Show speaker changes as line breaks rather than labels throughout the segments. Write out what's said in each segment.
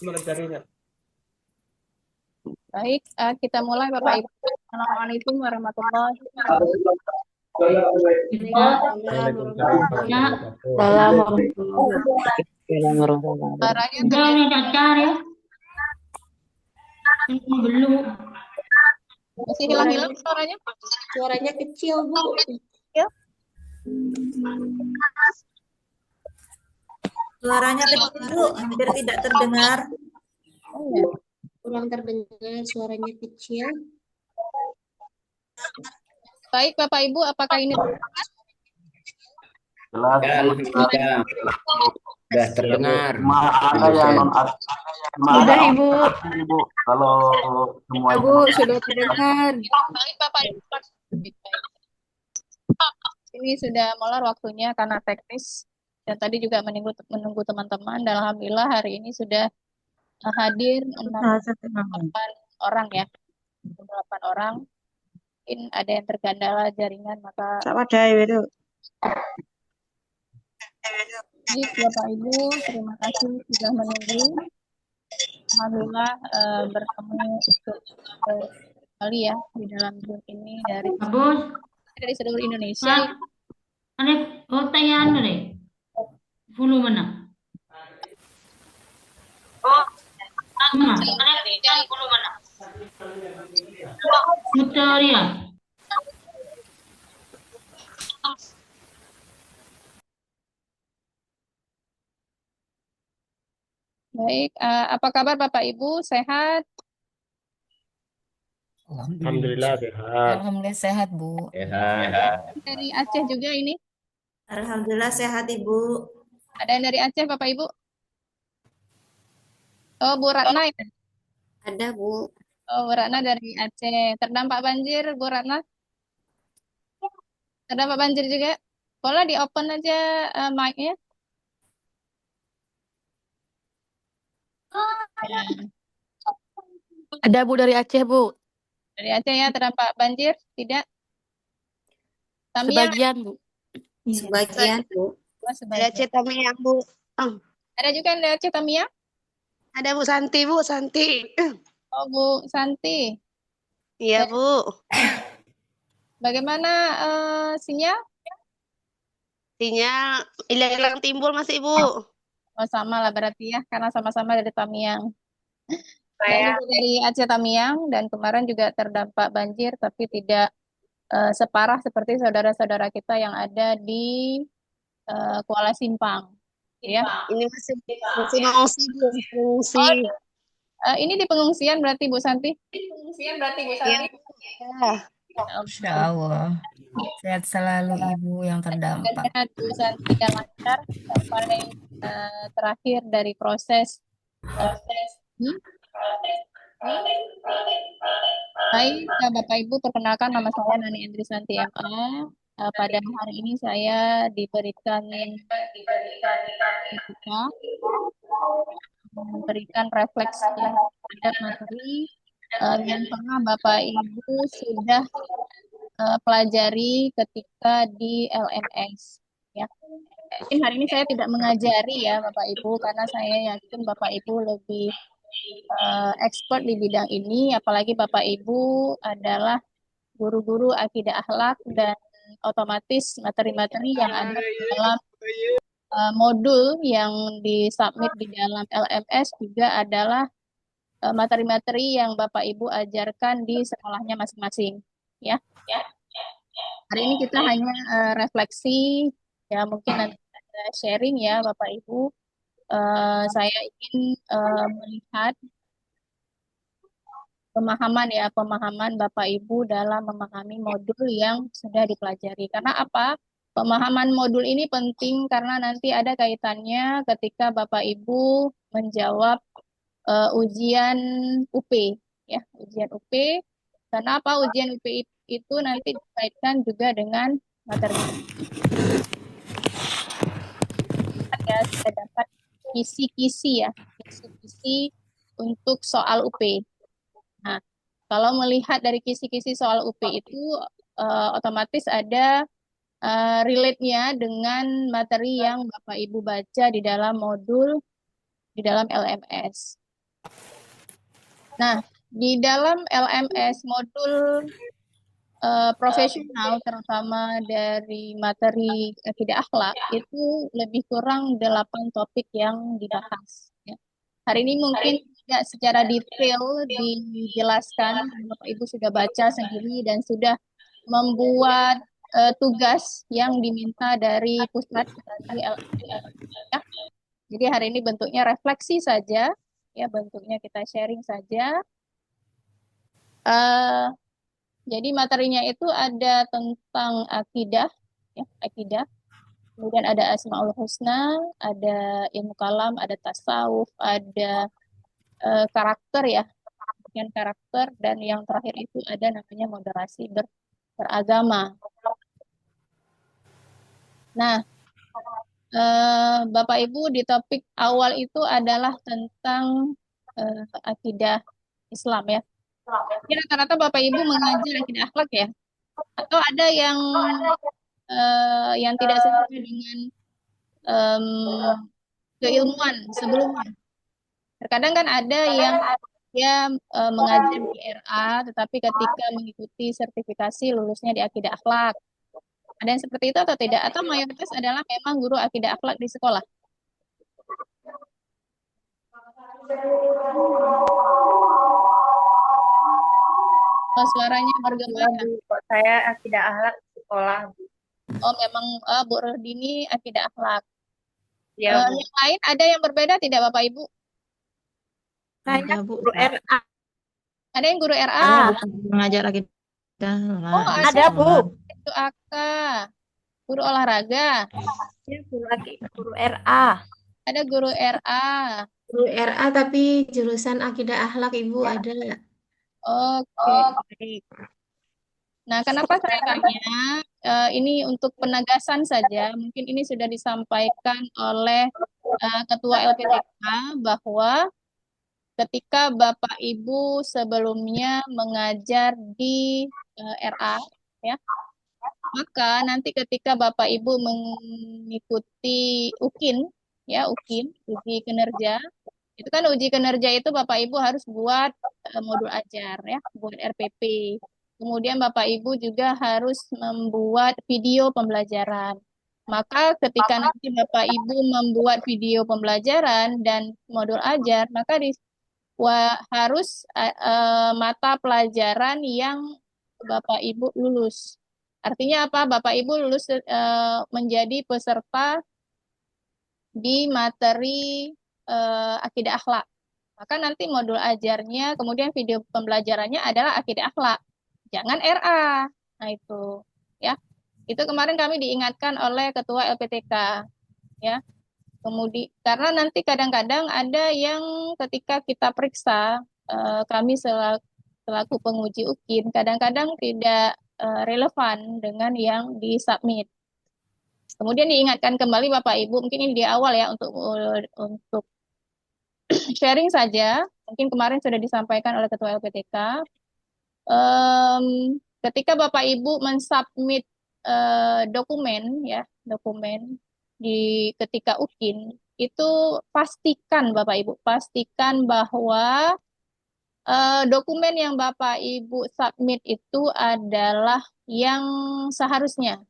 Gimana carinya?
Baik, kita mulai Bapak Ibu. Assalamualaikum warahmatullahi wabarakatuh.
Waalaikumsalam
Ya,
warahmatullahi wabarakatuh.
Salam warahmatullahi
Suaranya
udah
terdengar,
cacar ya. Ini belum.
masih hilang-hilang suaranya.
Suaranya kecil, Bu.
Ya.
Suaranya kecil, Bu, hampir tidak terdengar.
Oh, ya.
Kurang terdengar, suaranya kecil.
Baik Bapak Ibu, apakah ini
Jelas.
Ya, alhamdulillah. Sudah terdengar.
Ada yang non
Sudah, Ibu.
Ibu. Kalau semua
Ya, Bu, sudah terdengar.
baik Bapak Ibu? Ini sudah molor waktunya karena teknis dan tadi juga menunggu teman-teman. Dan alhamdulillah hari ini sudah hadir 8 orang ya. 8 orang. Mungkin ada yang terkendala jaringan, maka baik Bapak Ibu, terima kasih sudah menunggu. Alhamdulillah bertemu kali ya di dalam Zoom ini
Bos,
dari seluruh Indonesia.
ada pertanyaan deh. Volume mana? Mana? Ada volume mana? Muter ya.
Baik, apa kabar Bapak Ibu? Sehat?
Alhamdulillah sehat.
Alhamdulillah sehat, Bu.
Sehat.
Dari Aceh juga ini?
Alhamdulillah sehat, Ibu.
Ada yang dari Aceh Bapak Ibu? Oh, Bu Ratna ya?
Ada, Bu.
Oh, Bu Ratna dari Aceh. Terdampak banjir, Bu Ratna? Terdampak banjir juga? Boleh di open aja mic-nya? Ya.
Ada, Bu, dari Aceh, Bu.
Dari Aceh ya, terdampak banjir? Tidak? Tamiang?
Sebagian, Bu.
Sebagian, Bu.
Oh, sebagian.
Aceh Tamiang, Bu.
Ada juga yang dari Aceh Tamiang?
Ada Bu Santi, Bu Santi.
Oh, Bu Santi.
Iya, Bu.
Bagaimana sinyal?
Sinyal hilang timbul masih, Bu.
Oh, sama lah berarti ya, karena sama-sama dari Tamiang. Saya juga dari Aceh Tamiang, dan kemarin juga terdampak banjir, tapi tidak separah seperti saudara-saudara kita yang ada di Kuala Simpang. Ya.
Ini masih mengungsi, Bu. Mengungsi.
Ini di pengungsian berarti Bu Santi?
Iya.
Insya Allah. Sehat selalu Ibu yang terdampak.
Sehat Bu Santi dan lancar sampai terakhir dari proses. Baik, Bapak Ibu, perkenalkan nama saya Nani Endri Santi MA. Pada hari ini saya diberikan memberikan refleksi terhadap materi yang pernah Bapak Ibu sudah pelajari ketika di LMS. Ya. Mungkin hari ini saya tidak mengajari ya Bapak Ibu, karena saya yakin Bapak Ibu lebih expert di bidang ini, apalagi Bapak Ibu adalah guru-guru akidah akhlak, dan otomatis materi-materi yang ada di dalam modul yang disubmit di dalam LMS juga adalah materi-materi yang Bapak Ibu ajarkan di sekolahnya masing-masing. Ya. Hari ini kita hanya refleksi, ya mungkin nanti ada sharing ya Bapak Ibu. Saya ingin melihat pemahaman Bapak Ibu dalam memahami modul yang sudah dipelajari. Karena apa? Pemahaman modul ini penting karena nanti ada kaitannya ketika Bapak Ibu menjawab ujian UP, ya, ujian UP. Karena apa? Ujian UP itu nanti dikaitkan juga dengan materi. Ya, sudah dapat kisi-kisi ya, kisi-kisi untuk soal UP. Nah, kalau melihat dari kisi-kisi soal UP itu otomatis ada relate-nya dengan materi yang Bapak Ibu baca di dalam modul di dalam LMS. Nah, di dalam LMS modul profesional, terutama dari materi akidah akhlak, itu lebih kurang 8 topik yang dibahas. Ya. Hari ini mungkin tidak secara detail dijelaskan, Bapak Ibu sudah baca sendiri dan sudah membuat tugas yang diminta dari pusat dari LMS. Ya. Jadi hari ini bentuknya refleksi saja, ya bentuknya kita sharing saja. Eh, Jadi materinya itu ada tentang akidah, ya, akidah. Kemudian ada Asmaul Husna, ada ilmu kalam, ada tasawuf, ada karakter ya, bagian karakter, dan yang terakhir itu ada namanya moderasi beragama. Nah, Bapak Ibu di topik awal itu adalah tentang akidah Islam ya. Ini rata-rata Bapak Ibu mengajar akidah akhlak ya? Atau ada yang tidak sesuai dengan em, keilmuan sebelumnya. Terkadang kan ada yang dia mengajar di RA, tetapi ketika mengikuti sertifikasi lulusnya di akidah akhlak. Ada yang seperti itu atau tidak? Atau mayoritas adalah memang guru akidah akhlak di sekolah? Oh, suaranya bergema ya?
Kok saya akidah akhlak di sekolah, Bu.
Oh, memang Bu Rodini akidah akhlak.
Ya, Bu.
Yang lain ada yang berbeda tidak Bapak Ibu?
Ada, Bu.
Guru RA.
Ada yang guru RA?
Saya bukan mengajar akidah
Oh,
di
ada
Bu.
sekolah.
Itu AK. Guru olahraga.
Ya, guru RA.
Ada guru RA.
Guru RA tapi jurusan akidah akhlak Ibu ada.
Oke, baik. Nah, kenapa saya tanya? Ini untuk penegasan saja. Mungkin ini sudah disampaikan oleh Ketua LPTK bahwa ketika Bapak Ibu sebelumnya mengajar di RA, ya, maka nanti ketika Bapak Ibu mengikuti UKIN, ya UKIN, uji kinerja, itu kan uji kinerja itu Bapak Ibu harus buat modul ajar, ya, buat RPP. Kemudian Bapak Ibu juga harus membuat video pembelajaran. Maka ketika nanti Bapak Ibu membuat video pembelajaran dan modul ajar, maka harus mata pelajaran yang Bapak Ibu lulus. Artinya apa? Bapak Ibu lulus menjadi peserta di materi akidah akhlak. Maka nanti modul ajarnya, kemudian video pembelajarannya adalah akidah akhlak. Jangan RA. Nah itu, ya. Itu kemarin kami diingatkan oleh Ketua LPTK, ya. Kemudian karena nanti kadang-kadang ada yang ketika kita periksa, kami selaku penguji UKIN, kadang-kadang tidak relevan dengan yang disubmit. Kemudian diingatkan kembali Bapak Ibu, mungkin ini di awal ya untuk sharing saja. Mungkin kemarin sudah disampaikan oleh Ketua LPTK. Ketika Bapak Ibu mensubmit dokumen ya, dokumen di ketika UKIN itu pastikan Bapak Ibu, pastikan bahwa dokumen yang Bapak Ibu submit itu adalah yang seharusnya.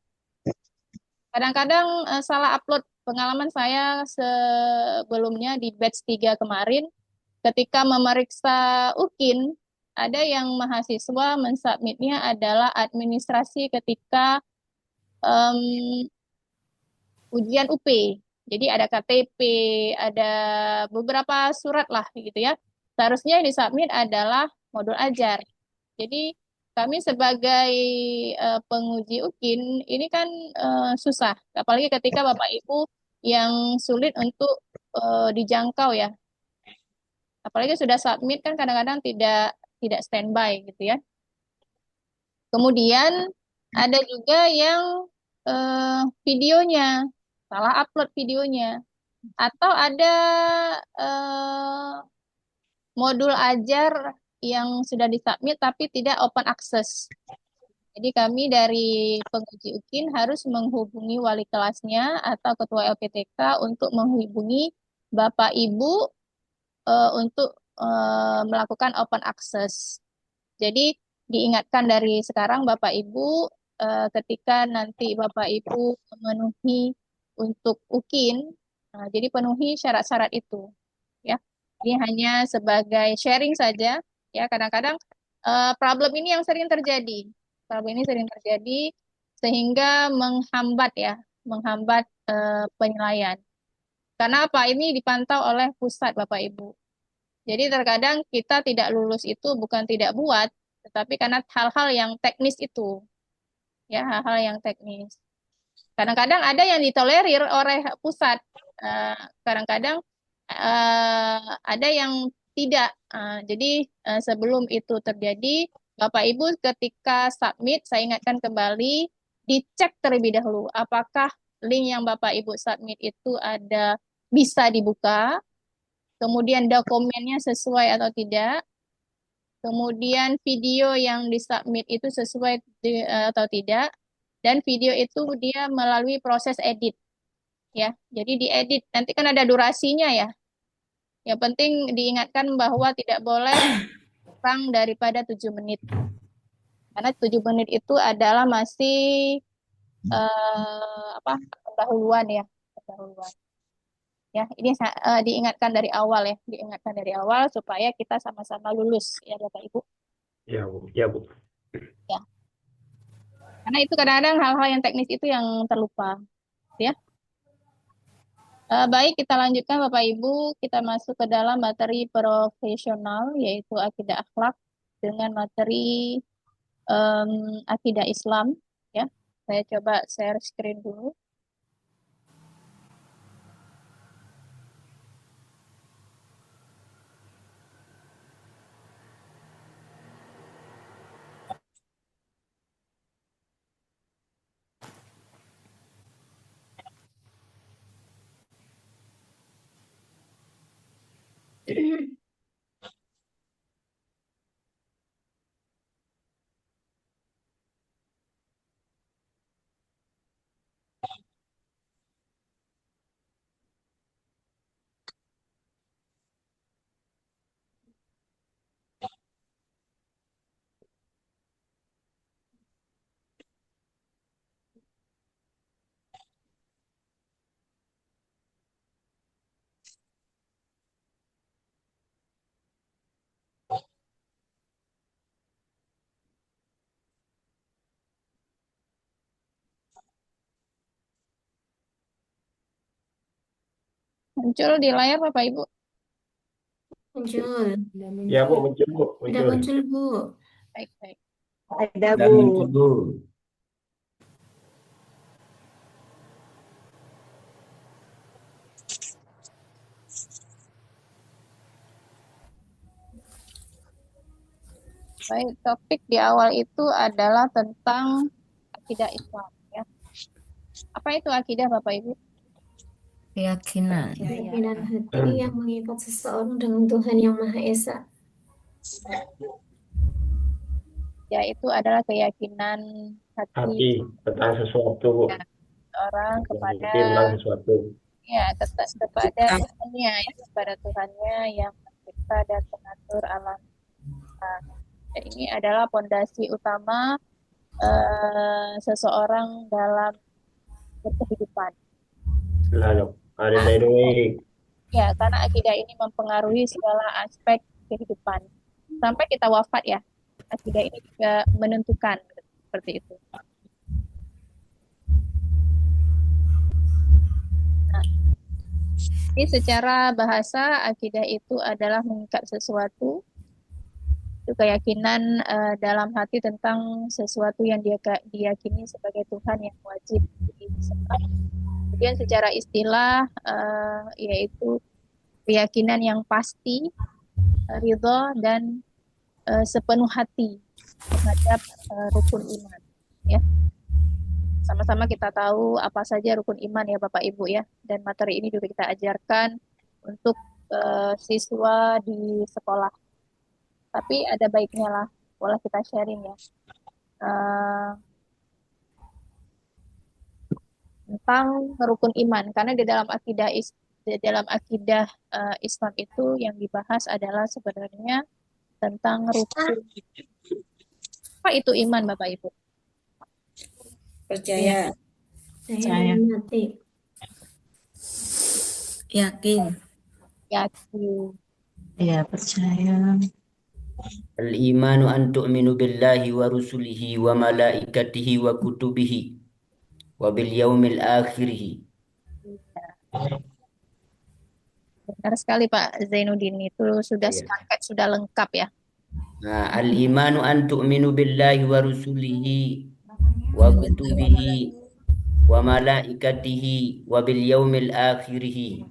Kadang-kadang salah upload. Pengalaman saya sebelumnya di batch 3 kemarin, ketika memeriksa UKIN, ada yang mahasiswa mensubmitnya adalah administrasi ketika ujian UP. Jadi ada KTP, ada beberapa surat lah gitu ya. Seharusnya yang disubmit adalah modul ajar. Jadi kami sebagai penguji UKIN ini kan susah, apalagi ketika Bapak Ibu yang sulit untuk dijangkau ya. Apalagi sudah submit kan kadang-kadang tidak standby gitu ya. Kemudian ada juga yang videonya salah upload videonya, atau ada modul ajar yang sudah disubmit tapi tidak open access. Jadi kami dari penguji UKIN harus menghubungi wali kelasnya atau ketua LPTK untuk menghubungi Bapak Ibu untuk melakukan open access. Jadi diingatkan dari sekarang Bapak Ibu, ketika nanti Bapak Ibu memenuhi untuk UKIN, jadi penuhi syarat-syarat itu, ya. Ini hanya sebagai sharing saja, ya. Kadang-kadang problem ini yang sering terjadi, sehingga menghambat penilaian. Karena apa? Ini dipantau oleh pusat Bapak Ibu. Jadi terkadang kita tidak lulus itu bukan tidak buat, tetapi karena hal-hal yang teknis itu, ya, hal-hal yang teknis. Kadang-kadang ada yang ditolerir oleh pusat, kadang-kadang ada yang tidak. Jadi sebelum itu terjadi, Bapak Ibu ketika submit, saya ingatkan kembali, dicek terlebih dahulu apakah link yang Bapak Ibu submit itu bisa dibuka, kemudian dokumennya sesuai atau tidak, kemudian video yang disubmit itu sesuai atau tidak, dan video itu dia melalui proses edit, ya. Jadi diedit, nanti kan ada durasinya ya. Yang penting diingatkan bahwa tidak boleh kurang daripada 7 menit. Karena 7 menit itu adalah masih pendahuluan ya, pendahuluan. Ya, ini diingatkan dari awal ya, supaya kita sama-sama lulus ya Bapak Ibu.
Ya, Bu. Ya, Bu.
Ya. Karena itu kadang-kadang hal-hal yang teknis itu yang terlupa, ya. Baik, kita lanjutkan Bapak Ibu, kita masuk ke dalam materi profesional yaitu akidah akhlak dengan materi akidah Islam, ya. Saya coba share screen dulu. Muncul di layar Bapak Ibu.
Muncul.
Ya, Bu, muncul, Bu.
Sudah muncul, Bu.
Baik, baik.
Ada
Dan
Bu.
muncul, Bu.
Baik, topik di awal itu adalah tentang akidah Islam, ya. Apa itu akidah Bapak Ibu?
Keyakinan.
Keyakinan hati yang mengikat seseorang dengan Tuhan Yang Maha Esa.
Yaitu adalah keyakinan hati
Hati tentang sesuatu, Bu.
orang kepada
Tentang sesuatu.
ya kepada Tuhannya, ya, kepada Tuhannya yang mencipta dan mengatur alam. Dan ini adalah pondasi utama seseorang dalam berkehidupan.
Lalu, ada dari
Ya, karena akidah ini mempengaruhi segala aspek kehidupan. Sampai kita wafat ya, akidah ini juga menentukan seperti itu. Nah, ini secara bahasa akidah itu adalah mengikat sesuatu, itu keyakinan dalam hati tentang sesuatu yang dia diyakini sebagai Tuhan yang wajib disembah. Kemudian secara istilah yaitu keyakinan yang pasti, ridho dan sepenuh hati terhadap rukun iman, ya. Sama-sama kita tahu apa saja rukun iman ya Bapak Ibu ya, dan materi ini juga kita ajarkan untuk siswa di sekolah. Tapi ada baiknya lah, boleh kita sharing ya tentang rukun iman, karena di dalam akidah di dalam akidah Islam itu yang dibahas adalah sebenarnya tentang rukun. Apa itu iman, Bapak Ibu?
Percaya.
Saya mati.
Yakin.
Yakin.
Ya, percaya.
Al-imanu an tu'minu billahi wa rusulihi wa malaikatihi wa kutubihi wa bil yaumil akhirih.
Benar sekali Pak Zainuddin, itu sudah
Iya.
sepaket, sudah lengkap ya.
Nah, al-imanu an tu'minu billahi wa rusulihi wa kutubihi wa malaikatihi wa bil yaumil akhirih.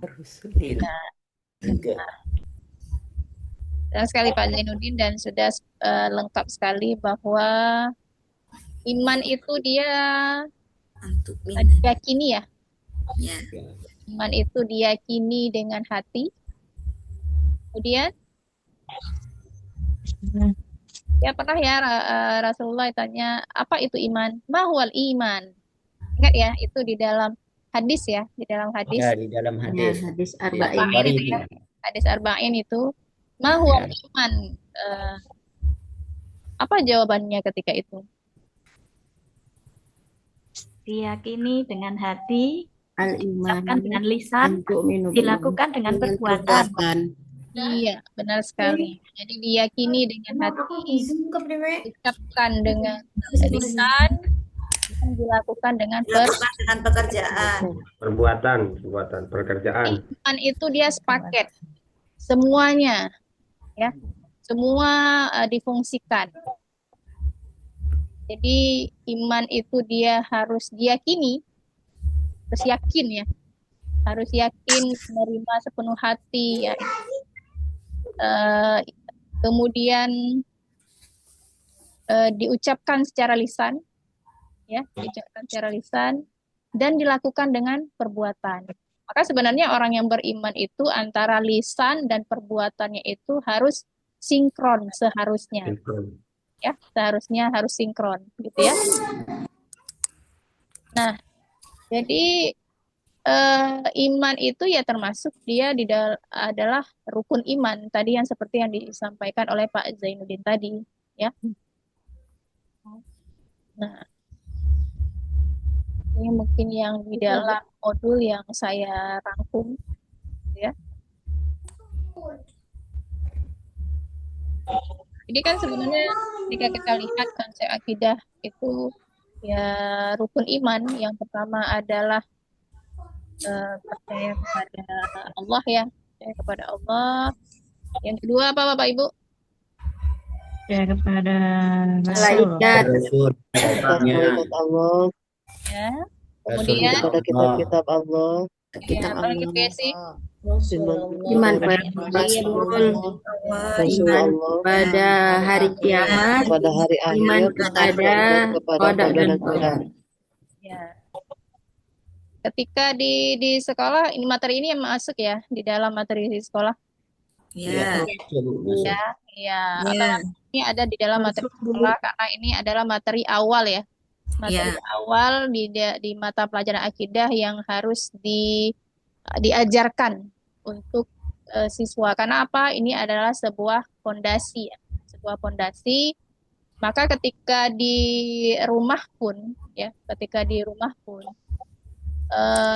Tiga.
Benar sekali Pak Zainuddin, dan sudah lengkap sekali bahwa iman itu dia
Untuk
diyakini ya.
Ya.
Iman itu diyakini dengan hati. Kemudian ya pernah ya Rasulullah tanya, apa itu iman? Mahwal iman. Ingat ya, itu di dalam hadis ya, di dalam hadis.
Ya, di dalam hadis.
Hadis
Riwayat
arba'in.
Bukhari
itu
itu.
ya, hadis arba'in itu. Mahwal
Ya.
iman. Apa jawabannya ketika itu?
Diyakini dengan hati,
Al-iman.
diucapkan dengan lisan,
Untuk minum.
dilakukan dengan perbuatan.
Iya, benar sekali. Jadi diyakini dengan hati, diucapkan dengan lisan, dan dilakukan dengan
dengan pekerjaan.
Perbuatan, pekerjaan.
iman itu dia sepaket. Semuanya ya. Semua difungsikan. Jadi iman itu dia harus diyakini, harus yakin ya. Harus yakin, menerima sepenuh hati ya. Kemudian diucapkan secara lisan ya, diucapkan secara lisan dan dilakukan dengan perbuatan. Maka sebenarnya orang yang beriman itu antara lisan dan perbuatannya itu harus sinkron seharusnya. Ya, seharusnya harus sinkron gitu ya. Nah, jadi iman itu ya termasuk dia adalah rukun iman tadi yang seperti yang disampaikan oleh Pak Zainuddin tadi ya. Nah, ini mungkin yang di dalam modul yang saya rangkum ya. Jadi kan sebenarnya jika kita lihat konsep akidah itu ya rukun iman, yang pertama adalah percaya kepada Allah ya, percaya kepada Allah. Yang kedua apa Bapak Ibu?
Ya, kepada
Malaikat.
Rasul.
Allah.
Ya.
Rasul
Kemudian
Allah.
kitab-kitab Allah.
ya,
Kitab
apalagi
Allah.
sih?
Iman pada Rasul. Iman pada hari kiamat.
Pada hari
Iman kepada qada dan qadar.
Ya. Ketika di sekolah ini materi ini yang masuk ya di dalam materi di sekolah.
Ya.
Ya, ya. Ini ada di dalam materi sekolah karena ini adalah materi awal ya. Materi awal di mata pelajaran akidah yang harus diajarkan untuk siswa. Karena apa? Ini adalah sebuah fondasi ya. Sebuah fondasi. Maka ketika di rumah pun ya,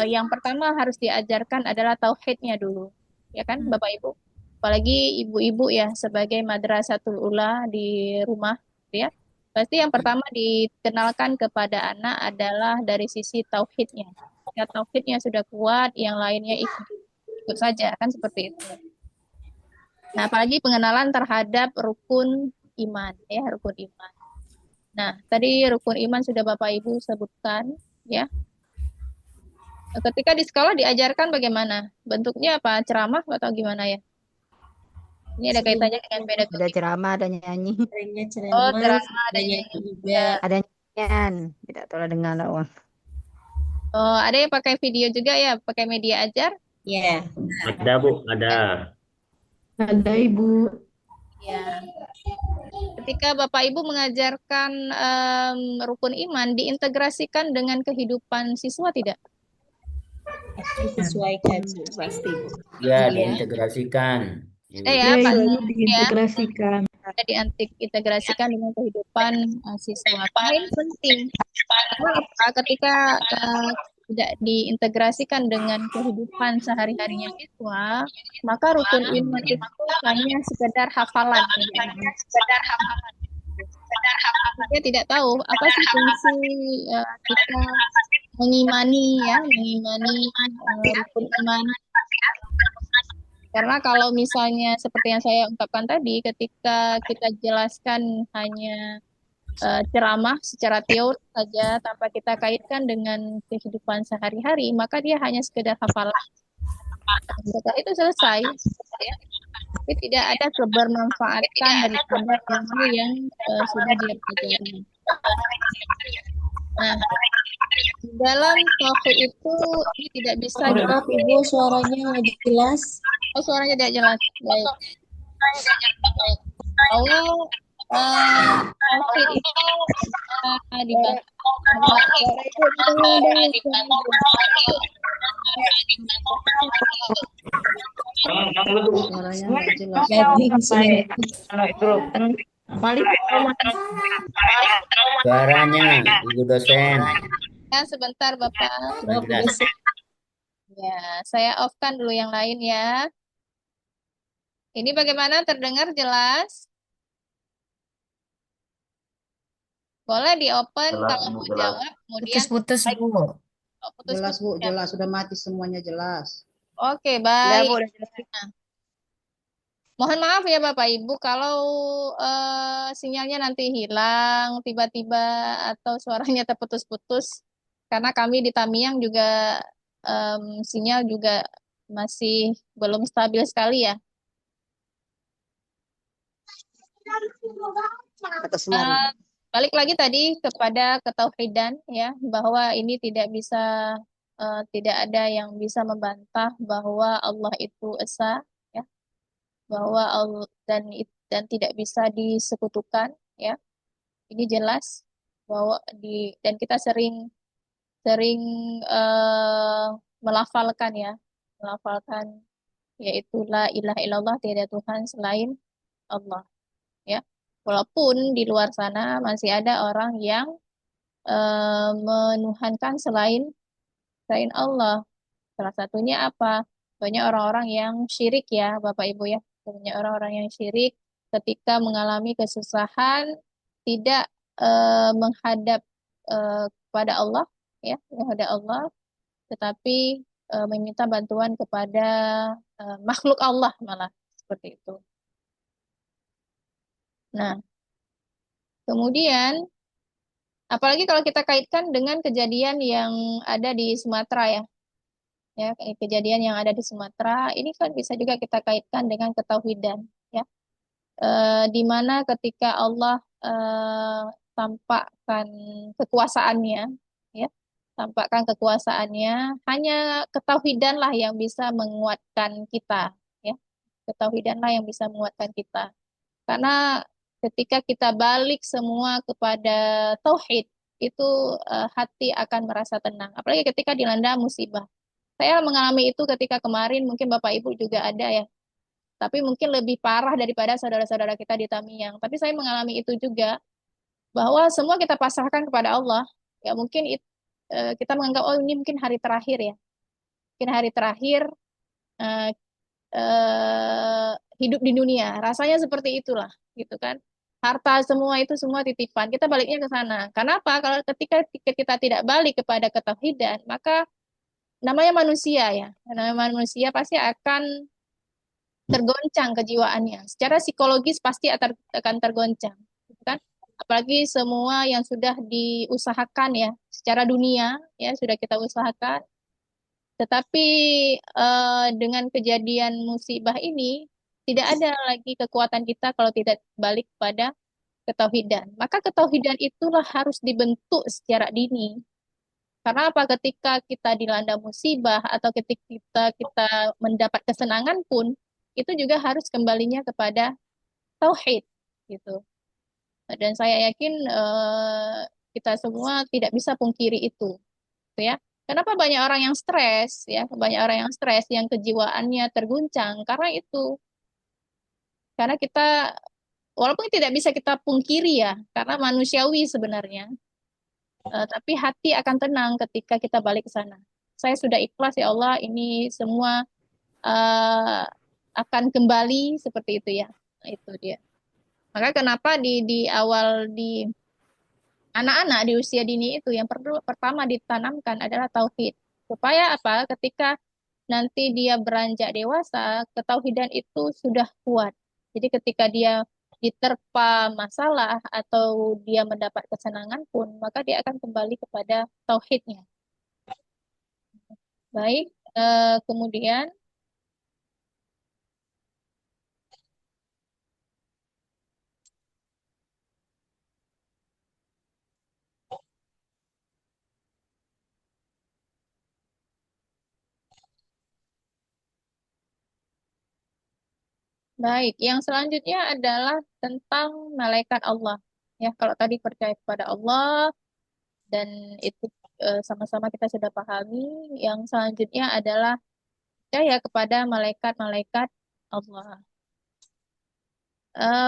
yang pertama harus diajarkan adalah tauhidnya dulu. Ya kan, Bapak Ibu? Apalagi ibu-ibu ya sebagai madrasatul ula di rumah ya. Pasti yang pertama dikenalkan kepada anak adalah dari sisi tauhidnya. Ya, tauhidnya sudah kuat, yang lainnya ikut saja kan seperti itu. Nah, apalagi pengenalan terhadap rukun iman ya, rukun iman. Nah, tadi rukun iman sudah Bapak Ibu sebutkan ya. Ketika di sekolah diajarkan bagaimana? Bentuknya apa? Ceramah atau gimana ya? Ini ada kaitannya dengan pedagogik.
Ada ceramah, ada nyanyi.
Oh, ceramah ada nyanyi juga.
Ada nyanyian. Tidak tahu dengan lawan.
Oh, ada yang pakai video juga ya, pakai media ajar?
Ya.
Ada Bu, ada.
Ada Ibu.
Ya. Ketika Bapak Ibu mengajarkan rukun iman, diintegrasikan dengan kehidupan siswa tidak?
Disesuaikan pasti, Bu.
Ya,
Iya.
diintegrasikan. Ibu.
Ya, Pak. Ya,
Diintegrasikan.
diintegrasikan dengan kehidupan siswa. Karena ini penting. Karena apa? Ketika tidak diintegrasikan dengan kehidupan sehari-harinya siswa, maka rukun iman itu hanya sekedar hafalan. Dia tidak tahu apa sih fungsi kita mengimani rukun iman. Karena kalau misalnya seperti yang saya ungkapkan tadi, ketika kita jelaskan hanya ceramah secara teori saja tanpa kita kaitkan dengan kehidupan sehari-hari, maka dia hanya sekedar hafalan. Setelah itu selesai, tapi tidak ada kebermanfaatan daripada ilmu yang sudah dia pelajari. Nah, dalam tauhid itu ini tidak bisa.
Maaf Ibu, suaranya nggak jelas.
Oh, suaranya tidak jelas. Baik. Kalau tauhid itu
Suaranya, Ibu dosen.
Ya, sebentar Bapak.
Kurang jelas.
Ya, saya off-kan dulu yang lain ya. Ini bagaimana? Terdengar jelas? Boleh di-open
Jelas,
kalau
Bu,
mau
jelas.
jawab, kemudian
Putus-putus, Bu.
oh, putus-putus
Jelas, Bu,
ya.
jelas. Sudah mati semuanya jelas.
Oke, baik. Nah, mohon maaf ya Bapak Ibu kalau sinyalnya nanti hilang tiba-tiba atau suaranya terputus-putus karena kami di Tamiang juga sinyal juga masih belum stabil sekali ya. Balik lagi tadi kepada ketauhidan ya, bahwa ini tidak bisa tidak ada yang bisa membantah bahwa Allah itu esa ya, bahwa Allah dan tidak bisa disekutukan ya. Ini jelas bahwa dan kita sering melafalkan ya, yaitu la ilaha illallah, tiada Tuhan selain Allah ya. Walaupun di luar sana masih ada orang yang menuhankan selain Allah. Salah satunya apa? Banyak orang-orang yang syirik ya, Bapak Ibu ya. Banyak orang-orang yang syirik ketika mengalami kesusahan tidak menghadap kepada Allah ya, menghadap Allah, tetapi meminta bantuan kepada makhluk Allah malah seperti itu. Nah, kemudian apalagi kalau kita kaitkan dengan kejadian yang ada di Sumatera ya. Ya, kejadian yang ada di Sumatera ini kan bisa juga kita kaitkan dengan ketauhidan ya. Di mana ketika Allah tampakkan kekuasaannya ya, tampakkan kekuasaannya, hanya ketauhidan lah yang bisa menguatkan kita ya. Ketauhidan lah yang bisa menguatkan kita. Karena ketika kita balik semua kepada tauhid, itu hati akan merasa tenang. Apalagi ketika dilanda musibah. Saya mengalami itu ketika kemarin, mungkin Bapak Ibu juga ada ya. Tapi mungkin lebih parah daripada saudara-saudara kita di Tamiang. Tapi saya mengalami itu juga, bahwa semua kita pasrahkan kepada Allah. Ya mungkin kita menganggap, oh ini mungkin hari terakhir ya. Mungkin hari terakhir hidup di dunia. Rasanya seperti itulah, gitu kan. Harta semua itu semua titipan. Kita baliknya ke sana. Kenapa? Kalau ketika kita tidak balik kepada ketauhidan, maka namanya manusia ya. Namanya manusia pasti akan tergoncang kejiwaannya. Secara psikologis pasti akan tergoncang, gitu kan? Apalagi semua yang sudah diusahakan ya, secara dunia ya sudah kita usahakan. Tetapi dengan kejadian musibah ini tidak ada lagi kekuatan kita kalau tidak balik pada ketauhidan. Maka ketauhidan itulah harus dibentuk secara dini. Karena apa? Ketika kita dilanda musibah atau ketika kita mendapat kesenangan pun, itu juga harus kembalinya kepada tauhid, gitu. Dan saya yakin kita semua tidak bisa pungkiri itu, gitu ya. Kenapa banyak orang yang stres ya? Banyak orang yang stres, yang kejiwaannya terguncang karena itu. Karena kita walaupun tidak bisa kita pungkiri ya, karena manusiawi sebenarnya. Tapi hati akan tenang ketika kita balik ke sana. Saya sudah ikhlas ya Allah, ini semua eh, akan kembali seperti itu ya. Nah, itu dia. Maka kenapa di awal di anak-anak di usia dini itu yang perlu pertama ditanamkan adalah tauhid. Supaya apa? Ketika nanti dia beranjak dewasa, ketauhidan itu sudah kuat. Jadi ketika dia diterpa masalah atau dia mendapat kesenangan pun, maka dia akan kembali kepada tauhidnya. Baik, kemudian baik, yang selanjutnya adalah tentang malaikat Allah. Ya, kalau tadi percaya kepada Allah dan itu sama-sama kita sudah pahami. Yang selanjutnya adalah percaya kepada malaikat-malaikat Allah.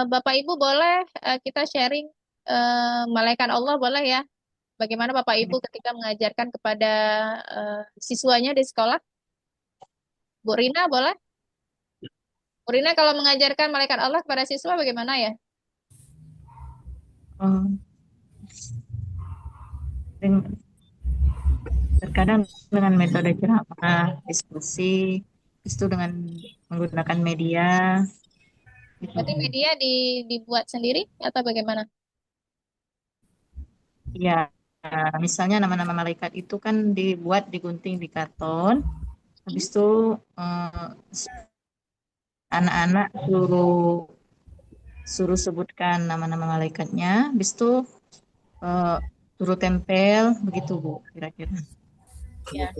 Bapak Ibu boleh kita sharing malaikat Allah boleh ya? Bagaimana Bapak Ibu ketika mengajarkan kepada siswanya di sekolah? Bu Rina boleh? Bu Rina kalau mengajarkan malaikat Allah kepada siswa bagaimana ya?
Terkadang dengan metode ceramah, diskusi, itu dengan menggunakan media.
Berarti media dibuat sendiri atau bagaimana?
Ya, misalnya nama-nama malaikat itu kan dibuat, digunting di karton. Habis itu anak-anak suruh sebutkan nama-nama malaikatnya. Habis itu suruh tempel, begitu Bu, kira-kira.
Ya,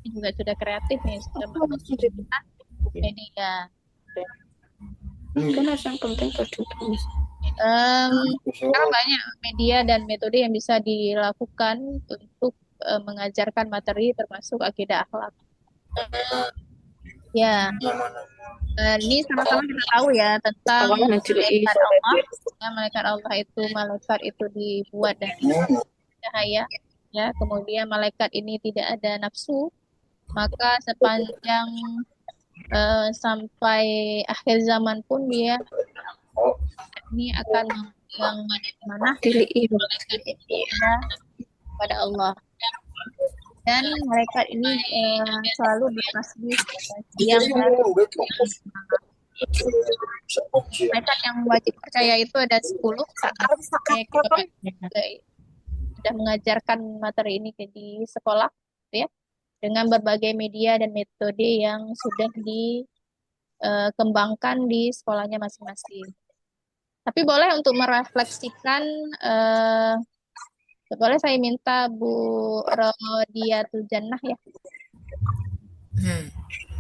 ini juga sudah kreatif nih, sudah menggunakan media. Sekarang banyak media dan metode yang bisa dilakukan untuk mengajarkan materi termasuk akidah akhlak. Ya, ini sama-sama kita tahu ya tentang malaikat Allah. Ya, malaikat Allah itu dibuat dari cahaya. Ya, kemudian malaikat ini tidak ada nafsu, maka sepanjang sampai akhir zaman pun dia ini akan yang mana malaikat ini pada Allah. Dan malaikat ini selalu dikasih yang malaikat yang wajib percaya itu ada 10. Sudah mengajarkan materi ini di sekolah ya, dengan berbagai media dan metode yang sudah dikembangkan di sekolahnya masing-masing. Tapi boleh untuk merefleksikan, boleh saya minta Bu Rodiatul Jannah ya.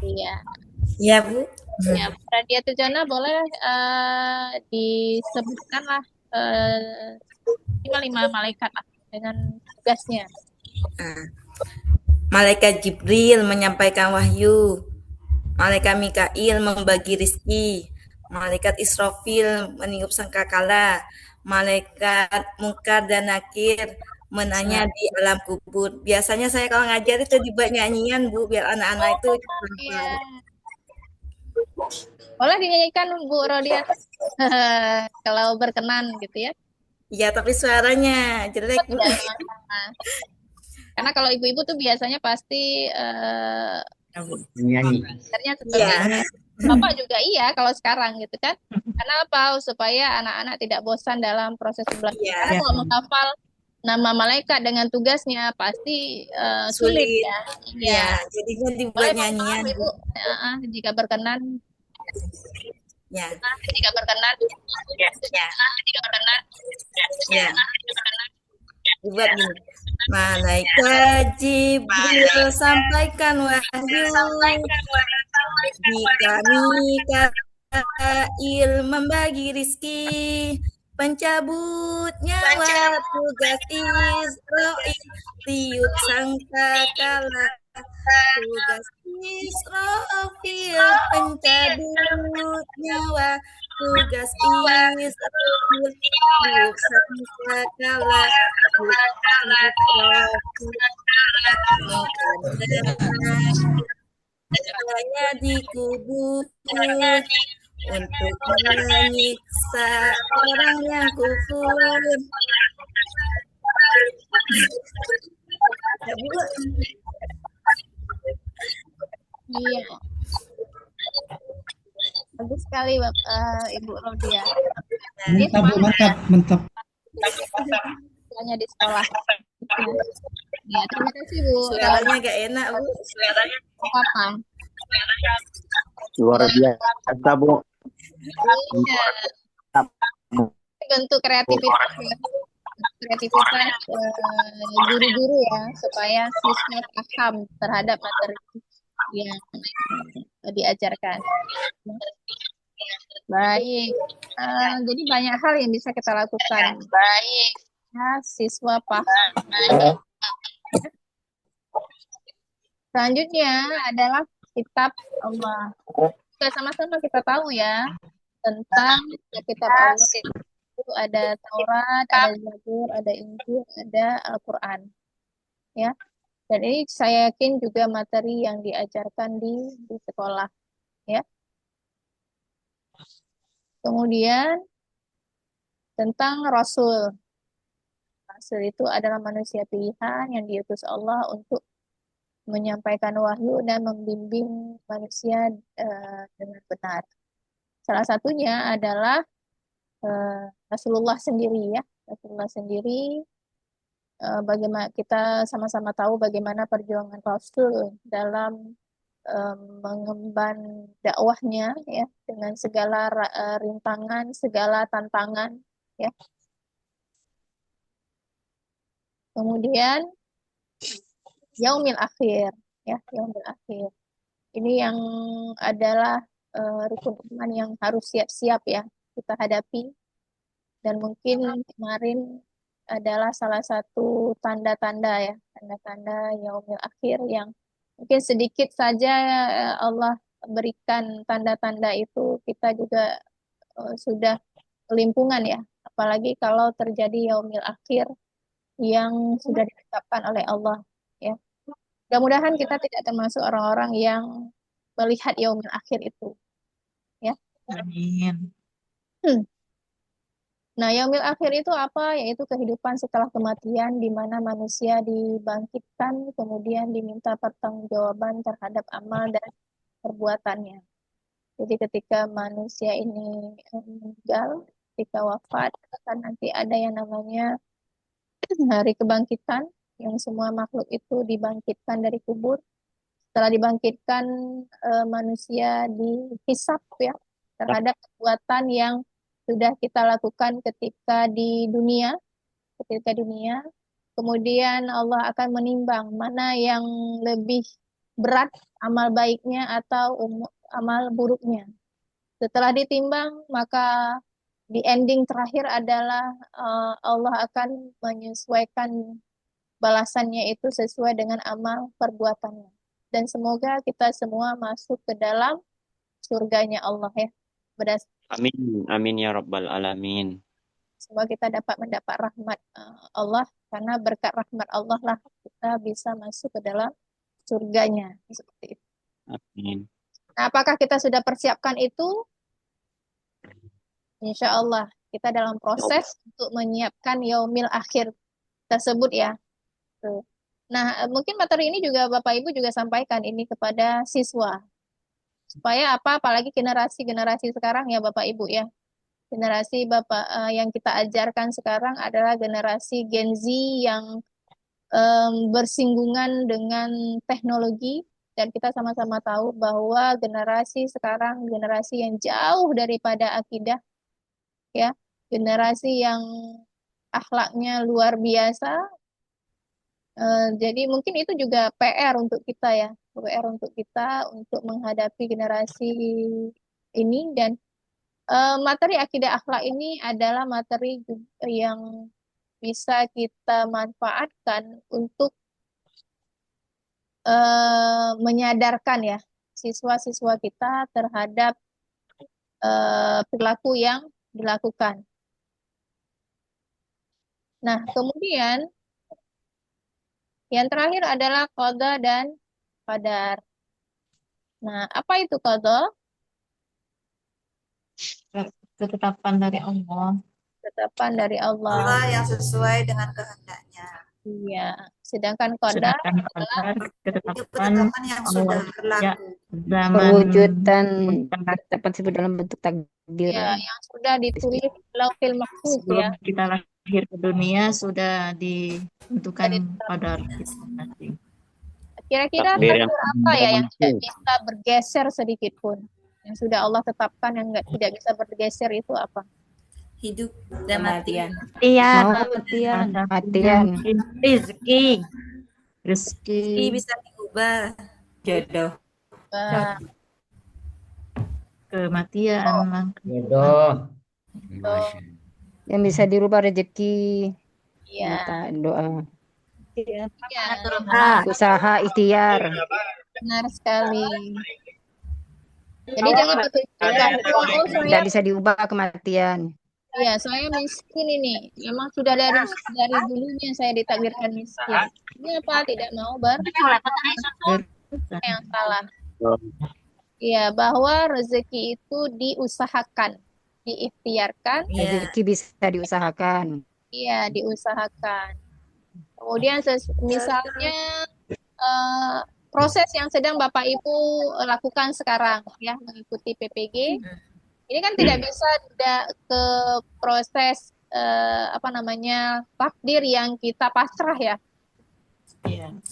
Iya.
Ya Bu.
Ya, Bu Rodiatul Jannah boleh disebutkanlah 5 malaikat lah dengan tugasnya.
Malaikat Jibril menyampaikan wahyu, malaikat Mikail membagi rizki, malaikat Israfil meniup sangkakala, malaikat Munkar dan Nakir menanya di alam kubur. Biasanya saya kalau ngajar itu dibuat nyanyian Bu, biar anak-anak itu
iya. Boleh dinyanyikan Bu Rodia kalau berkenan gitu ya.
Iya, tapi suaranya jelek Bu.
Karena kalau ibu-ibu tuh biasanya pasti
nyanyi.
Iya. Bapak juga iya kalau sekarang gitu kan. Karena apa? Supaya anak-anak tidak bosan dalam proses belajar. Karena kalau menghafal nama malaikat dengan tugasnya pasti sulit ya.
Iya, jadinya dibuat nyanyian.
Ibu, jika berkenan.
Ya.
Jika berkenan.
Ya.
Jika berkenan.
Ya. Dibuat gini. Malaikat Jibril sampaikan wahyu, jika Mikail membagi rizki, pencabut nyawa, tugas Israel tiup sangkakala, tugas Israfil pencabut nyawa, tugas Israfil tiup sangkakala, tugas Israfil mengadakan saya dikubur untuk menyiksa orang yang kufur. Ya, Bu.
Iya, bagus sekali Ibu Rodia. Ini
Mantap, Bu, mantap, mantap.
semuanya di sekolah. Ya, terima kasih Bu.
Suaranya gak enak, Bu.
Apa?
Luar biasa, Bu.
Iya. Bentuk kreativitas ya. Kreativitas guru-guru ya, supaya siswa paham terhadap materi yang diajarkan. Baik. Jadi banyak hal yang bisa kita lakukan. Baik. Ya, siswa paham. Selanjutnya adalah kitab Allah. Kita sama-sama kita tahu ya tentang kitab Allah. Itu ada Taurat, ada Zabur, ada Injil, ada Al-Quran. Ya. Dan ini saya yakin juga materi yang diajarkan di sekolah. Ya. Kemudian tentang Rasul. Rasul itu adalah manusia pilihan yang diutus Allah untuk menyampaikan wahyu dan membimbing manusia dengan benar. Salah satunya adalah Rasulullah sendiri ya. Rasulullah sendiri bagaimana kita sama-sama tahu bagaimana perjuangan Rasul dalam mengemban dakwahnya ya dengan segala rintangan, segala tantangan ya. Kemudian yaumil akhir ya, yaumil akhir. Ini yang adalah rukun iman yang harus siap-siap ya kita hadapi. Dan mungkin kemarin adalah salah satu tanda-tanda ya, tanda-tanda yaumil akhir yang mungkin sedikit saja Allah berikan tanda-tanda itu, kita juga sudah kelimpungan ya. Apalagi kalau terjadi yaumil akhir yang sudah ditetapkan oleh Allah ya. Mudah-mudahan kita tidak termasuk orang-orang yang melihat yaumil akhir itu ya.
Amin.
Nah, yaumil akhir itu apa? Yaitu kehidupan setelah kematian di mana manusia dibangkitkan kemudian diminta pertanggungjawaban terhadap amal dan perbuatannya. Jadi ketika manusia ini meninggal, ketika wafat, akan nanti ada yang namanya hari kebangkitan, yang semua makhluk itu dibangkitkan dari kubur. Setelah dibangkitkan, manusia dihisap ya terhadap perbuatan yang sudah kita lakukan ketika di dunia. Kemudian Allah akan menimbang mana yang lebih berat amal baiknya atau amal buruknya. Setelah ditimbang, maka di ending terakhir adalah Allah akan menyesuaikan balasannya itu sesuai dengan amal perbuatannya. Dan semoga kita semua masuk ke dalam surganya Allah ya.
Amin, amin ya rabbal alamin.
Semoga kita dapat mendapat rahmat Allah, karena berkat rahmat Allah lah kita bisa masuk ke dalam surganya. Seperti itu.
Amin.
Nah, apakah kita sudah persiapkan itu? Insya Allah kita dalam proses untuk menyiapkan yaumil akhir tersebut ya. Tuh. Nah, mungkin materi ini juga Bapak Ibu juga sampaikan ini kepada siswa. Supaya apa? Apalagi generasi-generasi sekarang ya Bapak Ibu ya. Generasi yang kita ajarkan sekarang adalah generasi Gen Z yang bersinggungan dengan teknologi, dan kita sama-sama tahu bahwa generasi sekarang generasi yang jauh daripada akidah ya, generasi yang akhlaknya luar biasa. Jadi mungkin itu juga PR untuk kita ya, PR untuk kita untuk menghadapi generasi ini. Dan materi akidah akhlak ini adalah materi yang bisa kita manfaatkan untuk menyadarkan ya siswa-siswa kita terhadap perilaku yang dilakukan. Nah, kemudian yang terakhir adalah qada dan qadar. Nah, apa itu qada?
Ketetapan dari Allah.
Ketetapan dari Allah.
Allah yang sesuai dengan kehendaknya.
Iya. Sedangkan qadar
Sedangkan
adalah
qadar ketetapan
Ketetapan yang sudah
Allah ya
berlaku.
zaman
Perwujudan ketetapan tersebut dalam bentuk takdir.
ya yang sudah ditulis lauhil mahfuz
sebelum
ya.
kita lahir ke dunia sudah ditentukan
Sudah
qadar kita nanti.
Kira-kira
Takdir yang
takdir apa ya yang tidak
mahfuz.
bisa bergeser sedikit pun? Yang sudah Allah tetapkan yang tidak bisa bergeser itu apa?
Hidup dan mati.
Kematian.
Kematian.
Matian.
Rezeki.
Rezeki.
Rezeki bisa diubah.
Jodoh.
Kematian.
Jodoh.
Yang bisa dirubah rezeki.
Iya.
Doa.
Iya.
Usaha ikhtiar.
Benar sekali. Jadi jangan berpikir, oh
Tidak
saya,
bisa diubah kematian.
ya saya miskin ini. Memang sudah dari dulunya saya ditakdirkan miskin. Ini apa? Tidak mau yang salah. Iya, bahwa rezeki itu diusahakan, diikhtiarkan.
Rezeki bisa diusahakan.
Iya, diusahakan. Kemudian misalnya proses yang sedang Bapak Ibu lakukan sekarang ya, mengikuti PPG. Ini kan tidak bisa tidak ke proses takdir yang kita pasrah ya.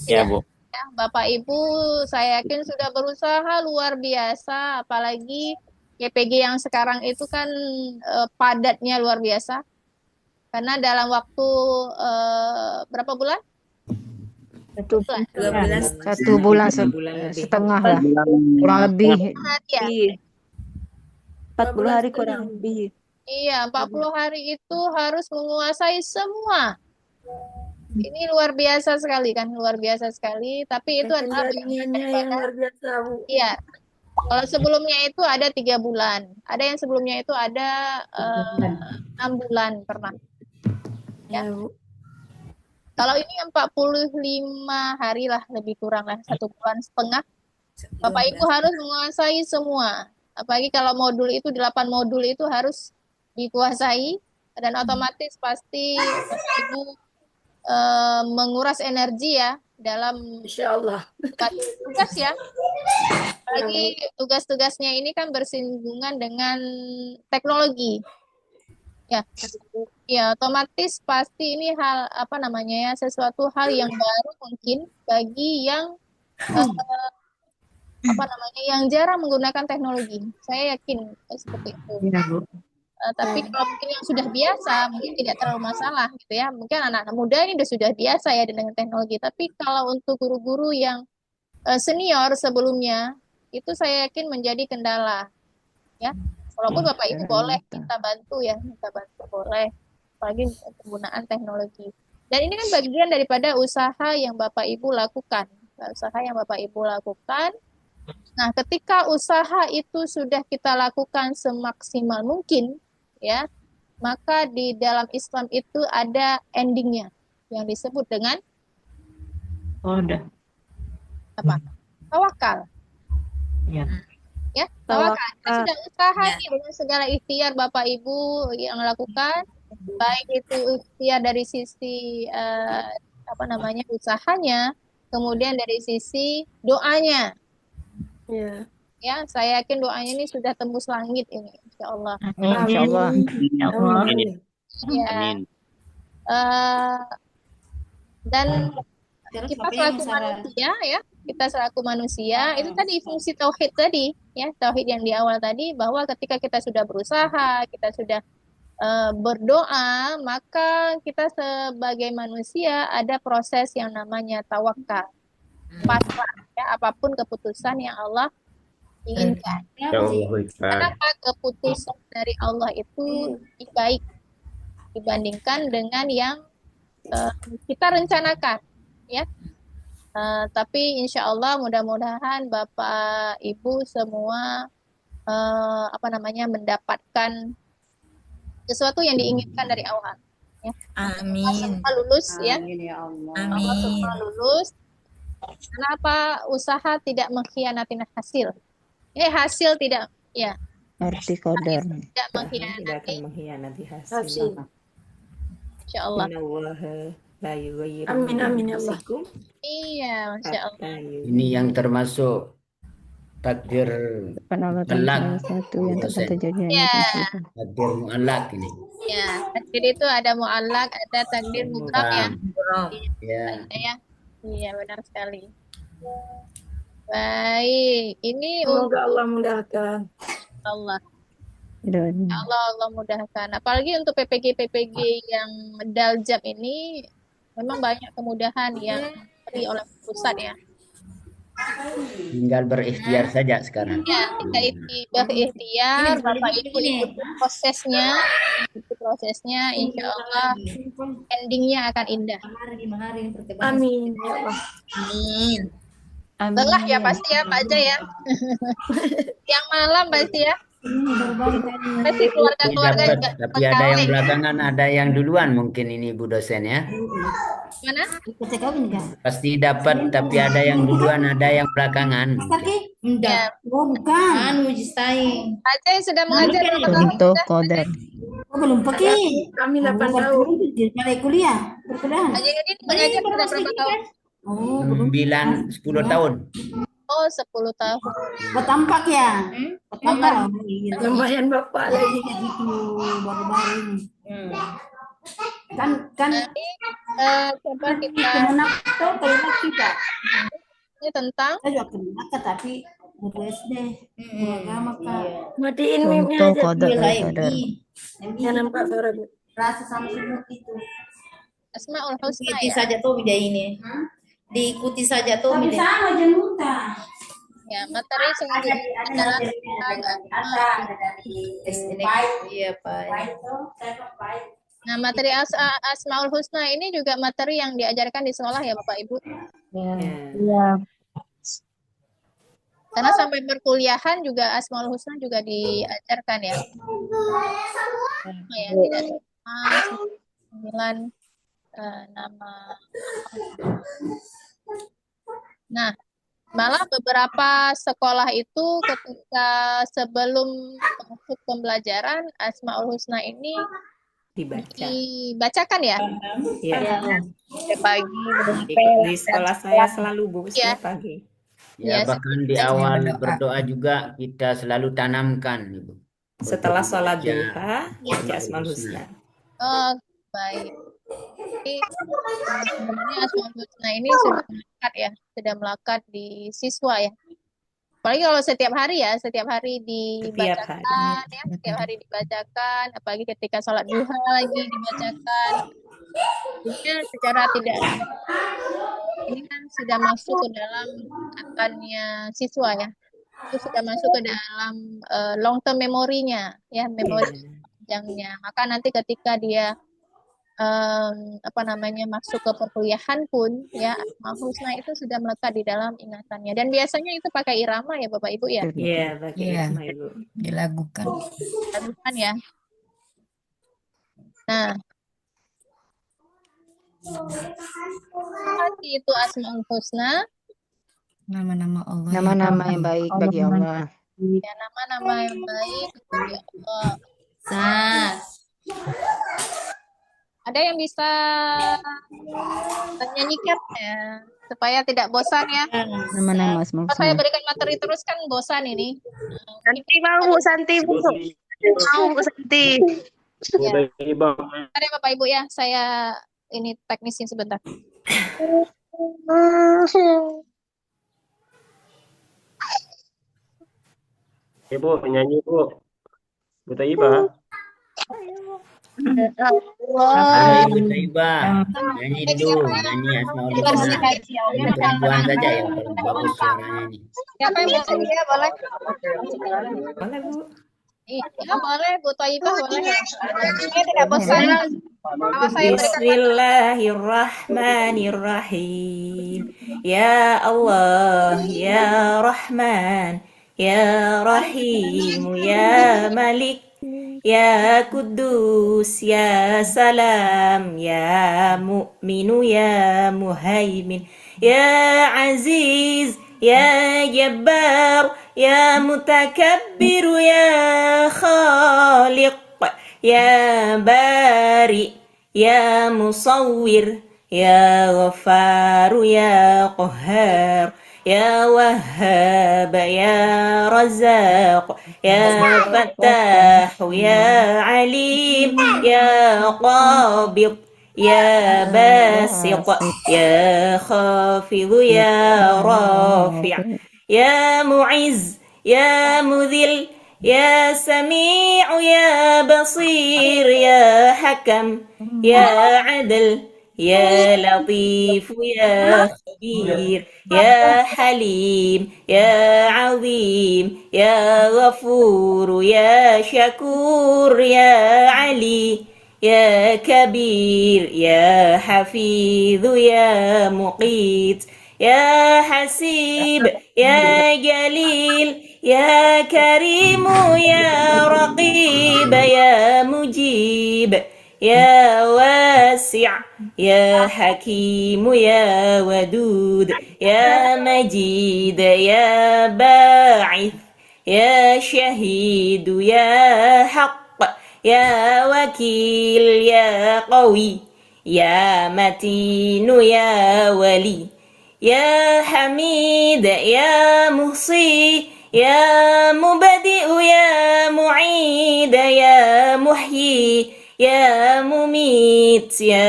Ya, Bu.
Ya, Bapak Ibu saya yakin sudah berusaha luar biasa, apalagi PPG yang sekarang itu kan padatnya luar biasa. Karena dalam waktu berapa bulan?
1 bulan setengah lah, kurang lebih.
Ya.
40 hari kurang lebih.
Iya, 40 hari itu harus menguasai semua. Ini luar biasa sekali kan, luar biasa sekali. Tapi itu adalah
yang luar biasa, Bu.
Iya. Kalau sebelumnya itu ada 3 bulan. Ada yang sebelumnya itu ada 6 bulan pernah. Ya. Kalau ini 45 hari lah, lebih kurang lah, 1 bulan setengah. Bapak Ibu harus menguasai semua. Apalagi kalau modul itu 8 modul itu harus dikuasai, dan otomatis pasti Bapak Ibu menguras energi ya dalam
Insyaallah.
tugas ya. Apalagi tugas-tugasnya ini kan bersinggungan dengan teknologi. Ya, ya otomatis pasti ini hal sesuatu hal yang baru mungkin bagi yang yang jarang menggunakan teknologi. Saya yakin seperti itu.
Ya, Bu.
Tapi kalau mungkin yang sudah biasa mungkin tidak terlalu masalah gitu ya. Mungkin anak-anak muda ini sudah biasa ya dengan teknologi. Tapi kalau untuk guru-guru yang senior sebelumnya itu saya yakin menjadi kendala ya. Walaupun Bapak Ibu boleh kita bantu ya, kita bantu boleh, apalagi penggunaan teknologi. Dan ini kan bagian daripada usaha yang Bapak Ibu lakukan, usaha yang Bapak Ibu lakukan. Nah, ketika usaha itu sudah kita lakukan semaksimal mungkin, ya, maka di dalam Islam itu ada endingnya yang disebut dengan apa? Tawakal.
Ya.
Ya, tawakal. Kita sudah usaha nih dengan segala ikhtiar Bapak Ibu yang lakukan, baik itu ikhtiar dari sisi usahanya, kemudian dari sisi doanya.
Ya.
Ya, saya yakin doanya ini sudah tembus langit ini, insya Allah.
Insya Allah.
Amin.
Ya.
Amin.
Dan kita selaku manusia ya, kita selaku manusia itu tadi fungsi tauhid tadi ya, tauhid yang di awal tadi, bahwa ketika kita sudah berusaha, kita sudah berdoa, maka kita sebagai manusia ada proses yang namanya tawakal, pasrah ya, apapun keputusan yang Allah inginkan.
Yang Allah berikan.
Kenapa keputusan dari Allah itu lebih baik dibandingkan dengan yang kita rencanakan, ya. Tapi insya Allah mudah-mudahan Bapak Ibu semua mendapatkan sesuatu yang diinginkan dari Allah. Ya.
Amin.
Semua lulus, ya.
Amin ya Allah.
Allah semua lulus. Kenapa usaha tidak mengkhianati hasil? Hasil tidak, ya.
Arti qadar.
Tidak
Tidak
mengkhianati
akan mengkhianati
hasil.
hasil.
Insya Allah.
Innallaha la yughayyiru
Amin,
ma
amin, ya Allah.
bianfusikum
Iya, Masya Allah.
hatta
Ini yang termasuk takdir
Penawar
mu'allaq,
satu yang
Bu
tak
dosen.
terjadi hanya
Ya,
Tuhan.
Takdir mu'allaq ini.
ya. Takdir itu ada mu'allaq, ada takdir mubram, ya.
Mubram. Ya.
Ya. Iya, benar sekali. Baik, ini
Semoga Allah mudahkan.
Allah.
Doain.
Allah mudahkan. Apalagi untuk PPG yang daljab ini memang banyak kemudahan yang diberi oleh pusat, ya.
Tinggal berikhtiar saja sekarang.
Ya, kita berikhtiar, Bapak Ibu ikuti prosesnya, insya Allah endingnya akan indah.
Amin, ya Allah.
Amin.
Lelah ya pasti ya Pak Aja ya. Yang malam pasti ya. Pasti keluarga-keluarga
Dapat,
juga
tapi ada yang belakangan, ada yang duluan mungkin ini Bu dosen ya.
Mana?
Pasti dapat, tapi ada yang duluan, ada yang belakangan.
Ya.
Bukan. Anu Jistai.
Pak Aja sudah mengajar berapa tahun?
Contoh qadar.
Belum pakai.
Kami 8 tahun.
Mulai kuliah. Berkuliah.
Pak Aja ini mengajar sudah berapa tahun?
9-10 tahun.
Oh, 10 tahun.
Bertampak ya. Bertampak.
Lumayan Bapak lagi.
Baru-baru ini. Kan
Coba kita
kemenak tuh kemenak kita.
ini tentang
Saya juga kemenak tapi guru SD. Guru agama Kak.
Matiin mimnya
Contoh
aja.
qadar qadar.
Ya nampak suara Bu.
Rasa sama semut itu.
Asmaul Husna,
Ikuti
ya.
saja tuh bida ini. Diikuti saja tuh bida.
sama jenuta.
Ya, materi selanjutnya adalah tentang
Iya, Pak.
Nah, materi Asmaul Husna ini juga materi yang diajarkan di sekolah ya Bapak Ibu.
Iya.
Karena sampai perkuliahan juga Asmaul Husna juga diajarkan ya. Ya, tidak ada 9 nama. Nah, malah beberapa sekolah itu ketika sebelum masuk pembelajaran Asmaul Husna ini dibacakan ya.
Iya.
Pagi
Di sekolah saya selalu Bu
ya.
setiap pagi.
Ya, bahkan di awal berdoa juga kita selalu tanamkan, Ibu.
Setelah sholat duha, baca Asmaul Husna.
Oh, baik. Jadi sebenarnya Asmaul Husna ini sudah melekat ya, sudah melekat di siswa ya. Apalagi kalau setiap hari dibacakan ya, setiap hari dibacakan, apalagi ketika sholat duha lagi dibacakan. Jadi secara tidak ini kan sudah masuk ke dalam akannya siswa ya. Itu sudah masuk ke dalam long term memorinya ya, memori panjangnya. Maka nanti ketika dia masuk ke perkuliahan pun ya Asmaul Husna itu sudah melekat di dalam ingatannya, dan biasanya itu pakai irama ya Bapak Ibu ya.
Iya, pakai irama Ibu.
Dilakukan.
Dilakukan ya. Nah, itu Asmaul Husna,
Nama-nama Allah. Nama-nama yang baik bagi Allah.
ya, nama-nama yang baik bagi Allah.
Nah,
Ada yang bisa menyanyikan ya, supaya tidak bosan ya.
Nama-nama Asmaul
Kalau saya
Husna.
berikan materi terus kan bosan ini.
Santi mau Bu, Santi Bu. Mau Bu Santi.
Ya. Ada Bapak Ibu ya, saya ini teknisin sebentar.
Ibu nyanyi Bu. Bu Taibah.
Halo Ibu Taibah, nyanyi dulu, nyanyi Asmaul Husna. Yang perempuan saja yang paling bagus suaranya ini.
Siapa yang mau nyanyi ya boleh?
Boleh, Bu.
Iya boleh, Bu Thaibah boleh. Saya tidak bosan. Kalau saya berikan
Bismillahirrahmanirrahim. Ya Allah, ya Rahman, ya Rahim, ya Malik, ya Kudus, ya Salam, ya Mu'minu, ya Muhaimin, ya Aziz, ya Jabbar, ya Mutakabbir, ya Khaliq, ya Bari, ya Musawwir, ya Ghaffar, ya Qahhar, ya Wahhab, ya Razzaq, ya Fattah, ya Alim, ya Qabid, ya Basit, ya Khafid, ya Rafi', ya Mu'izz, ya Mudhil, ya Sami'u, ya Basir, ya Hakam, ya Adil, ya Latif, ya Khabir, ya Halim, ya Azim, ya Ghafur, ya Syakur, ya Ali, ya Kabir, ya Hafiz, ya Muqit, ya Hasib, ya Jalil, ya Karim, ya Raqib, ya Mujib, ya Wasi', ya Hakim, ya Wadud, ya Majid, ya Ba'ith, ya Shahid, ya Haqq, ya Wakil, ya Qawi, ya Matin, ya Wali, ya Hamid, ya Muhsi, ya Mubadi'u, ya Mu'id, ya Muhyi, ya Mumit, ya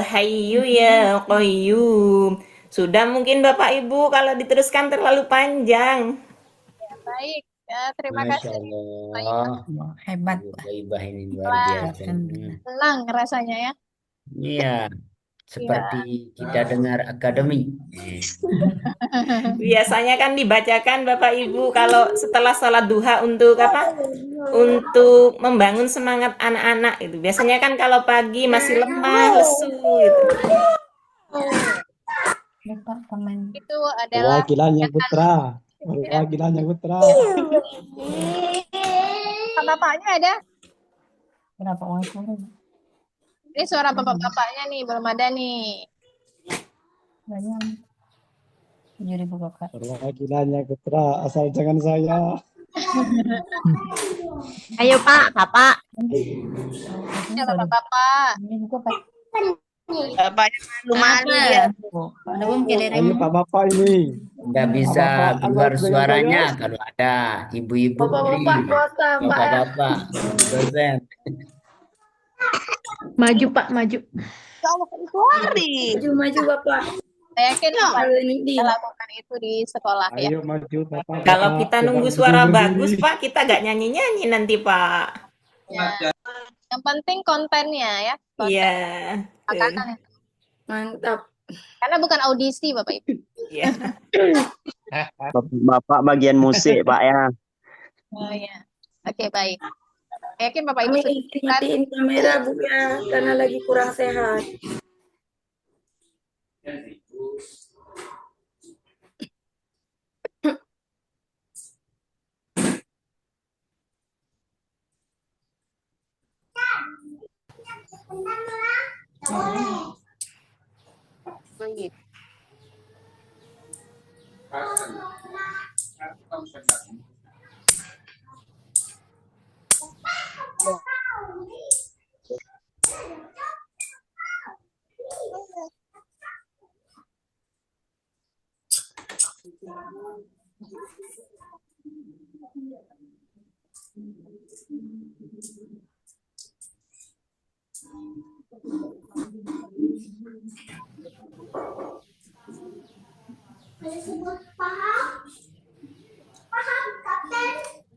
Hayyu, ya Qayyum. Sudah mungkin Bapak Ibu, kalau diteruskan terlalu panjang.
Ya, baik. Ya, terima
Masya
kasih.
Allah.
Hebat.
Ibu Taibah ini luar biasa.
Tenang rasanya ya.
Iya, seperti kita dengar akademi.
Biasanya kan dibacakan Bapak Ibu kalau setelah sholat duha untuk apa? Untuk membangun semangat anak-anak itu. Biasanya kan kalau pagi masih lemah, lesu gitu.
Itu adalah
Perwakilannya Putra. Perwakilannya Putra.
bapaknya ada.
Kenapa
Ini suara bapak-bapaknya nih, belum ada nih.
banyak? 7.000 kakak.
Perwakilannya Putra. Asal jangan saya.
Ayo Pak, Bapak.
Ya bapak-bapak.
Bapaknya malu-malu dia.
Ayo Pak Bapak ini.
Nggak bisa
Bapak,
keluar
Bapak,
suaranya
Bapak.
kalau ada ibu-ibu, bapak-bapak, dosen.
Maju Pak, maju.
Maju Bapak.
Saya yakin Bapak kita lakukan itu di sekolah ya.
Ayo maju Bapak.
Kalau
Bapak.
kita
Coba
nunggu
maju
suara
dulu.
bagus, Pak, kita gak nyanyi-nyanyi nanti, Pak.
Ya. Yang penting kontennya ya. Konten.
Iya.
Makanan.
Mantap.
Karena bukan audisi Bapak Ibu.
Iya.
Bapak bagian musik, Pak ya.
Oh ya. Oke, baik. Saya yakin Bapak Ibu
Kami matiin kamera Bu ya, karena lagi kurang sehat.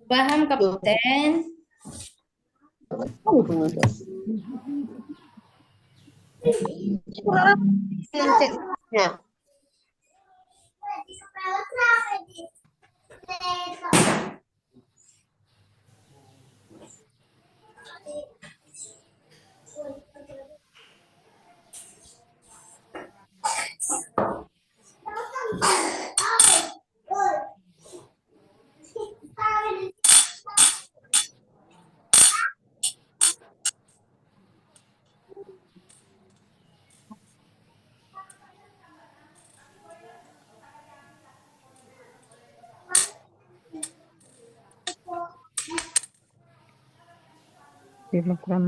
Paham, Kapten?
Kilogram.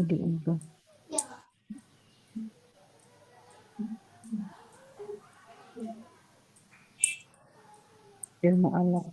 Diubah. Ilmu Allah.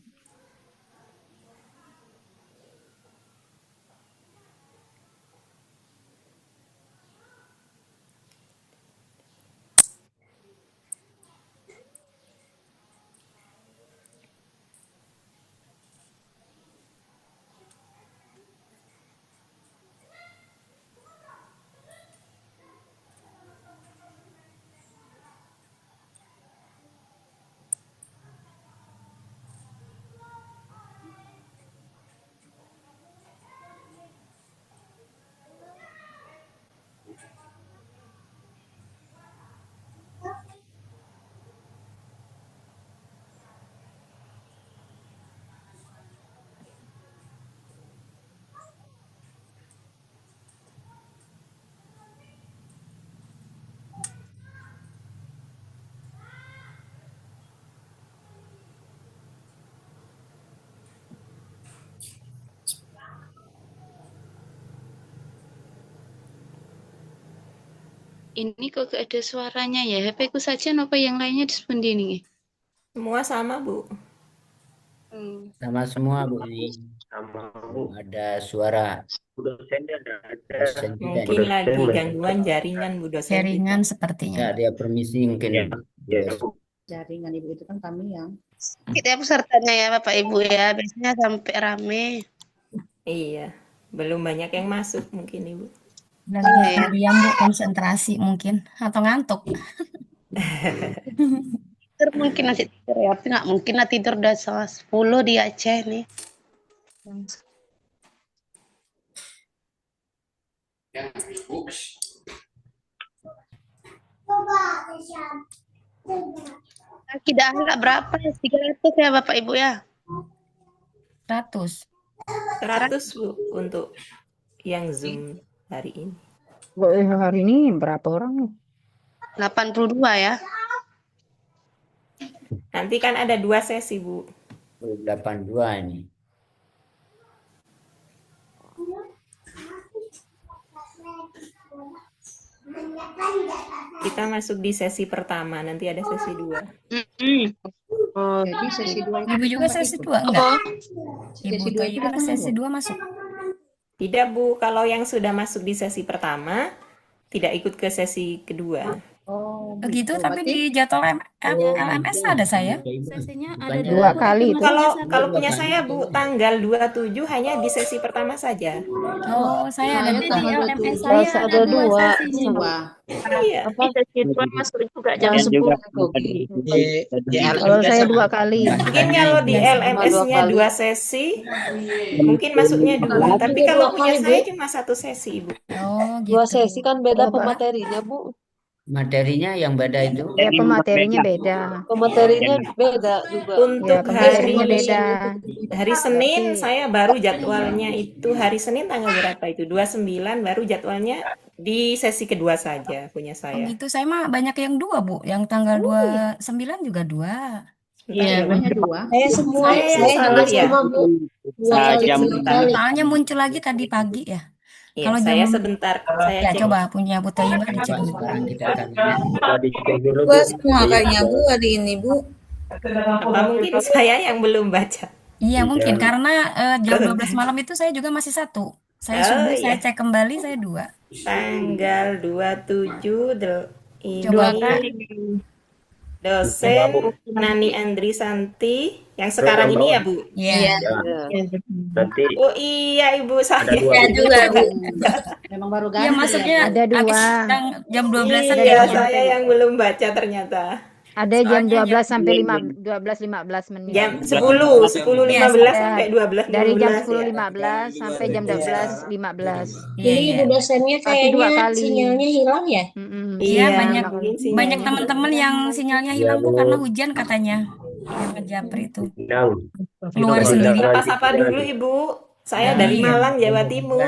Ini kok gak ada suaranya ya? HP ku saja apa yang lainnya disepundi nih?
Semua sama, Bu.
Sama semua Bu ini.
Sama Bu.
Ada suara.
Bu dosen ada.
Dosen juga
Mungkin
nih.
lagi gangguan jaringan Bu dosen.
Jaringan sepertinya.
Ya, dia permisi mungkin.
Ya, Bu.
Jaringan Ibu itu kan kami yang
Kita pesertanya ya Bapak Ibu ya. Biasanya sampai rame.
Iya, belum banyak yang masuk mungkin Ibu.
Lagi diam Bu, konsentrasi mungkin atau ngantuk.
Tidur mungkin masih tidur ya. Tapi nggak mungkin lah tidur udah 10 di Aceh nih. Akidah ahlak berapa ya? 300 ya Bapak Ibu ya?
100.
100 Bu untuk yang Zoom hari ini.
Hari ini berapa orang?
82 ya.
Nanti kan ada 2 sesi Bu.
82 ini.
Kita masuk di sesi pertama, nanti ada sesi 2.
jadi sesi 2
Ibu juga sesi 2 enggak? Ibu
Sesi 2 itu
Toyibah
kapan,
sesi
Bu?
2 masuk.
Tidak Bu, kalau yang sudah masuk di sesi pertama tidak ikut ke sesi kedua.
Oh,
Begitu, tapi
berarti
di jadwal LMS ada saya.
Sesinya ada
Dua kali itu.
Kalau punya saya Bu, tanggal 27 hanya di sesi pertama saja.
Oh, saya ada
Saya
di
tanggal
LMS
27.
saya
Ada
ada dua
dua.
sesi.
Iya.
Tapi sesi 2 masuk juga jam
Dan
10.
juga
Kalau saya 2 kali.
Mungkin kalau di LMS-nya 2 sesi, mungkin masuknya 2. Tapi kalau punya saya cuma 1 sesi, Ibu.
Oh, gitu.
2 sesi kan beda
Oh,
pematerinya, Bu.
Materinya yang beda itu.
Ya, pematerinya beda.
Pematerinya beda juga.
Untuk
Ya, pematerinya beda.
hari Senin saya baru jadwalnya itu hari Senin tanggal berapa itu? 29 baru jadwalnya di sesi kedua saja punya
Oh,
saya.
gitu. Saya mah banyak yang 2, Bu. Yang tanggal 29 juga 2.
Iya, banyak 2.
Saya semua,
Saya yang
saya
salah
juga
ya.
sama, Bu. 2
Saya
kali,
cek
3
sebentar.
kali.
Soalnya muncul lagi tadi pagi ya.
Iya,
Kalau
saya
jam
sebentar. Saya
ya
cek.
coba punya Bu Toyibah
Coba
dicek dulu.
sekarang kita akan
Kita dicek dulu Bu.
Dua semua kayaknya Bu hari ini Bu.
Apa mungkin saya yang belum baca?
Iya, mungkin
Iya.
karena jam 12 malam itu saya juga masih 1.
Saya subuh, saya cek kembali, saya 2.
Tanggal 27
Coba
ini dosen Nani Andri Santi yang sekarang ini ya Bu?
Iya.
Nanti
Oh iya Ibu saya
ada 2
Ya juga, Bu.
Memang baru
Iya,
ganti
masuknya
ya.
Ada 2.
habis jam 12-an
Iya,
ya.
saya yang belum baca ternyata.
Ada jam
Soalnya
12 sampai 12.15 menit.
Jam 10:15 sampai 12:15
Dari jam
ya.
10.15 sampai jam 12.15.
Iya,
Jadi
iya.
ibu dosennya
Tapi 2
kayaknya
kali.
sinyalnya hilang ya?
Mm-mm.
Iya,
Iya, mungkin sinyalnya
banyak teman-teman yang sinyalnya hilang Bu karena hujan katanya. Yang ngejapri itu.
Hilang.
Keluar
Itu
sendiri.
hilang.
Sapa dulu Ibu. Saya dari
Iya.
Malang, Jawa Timur.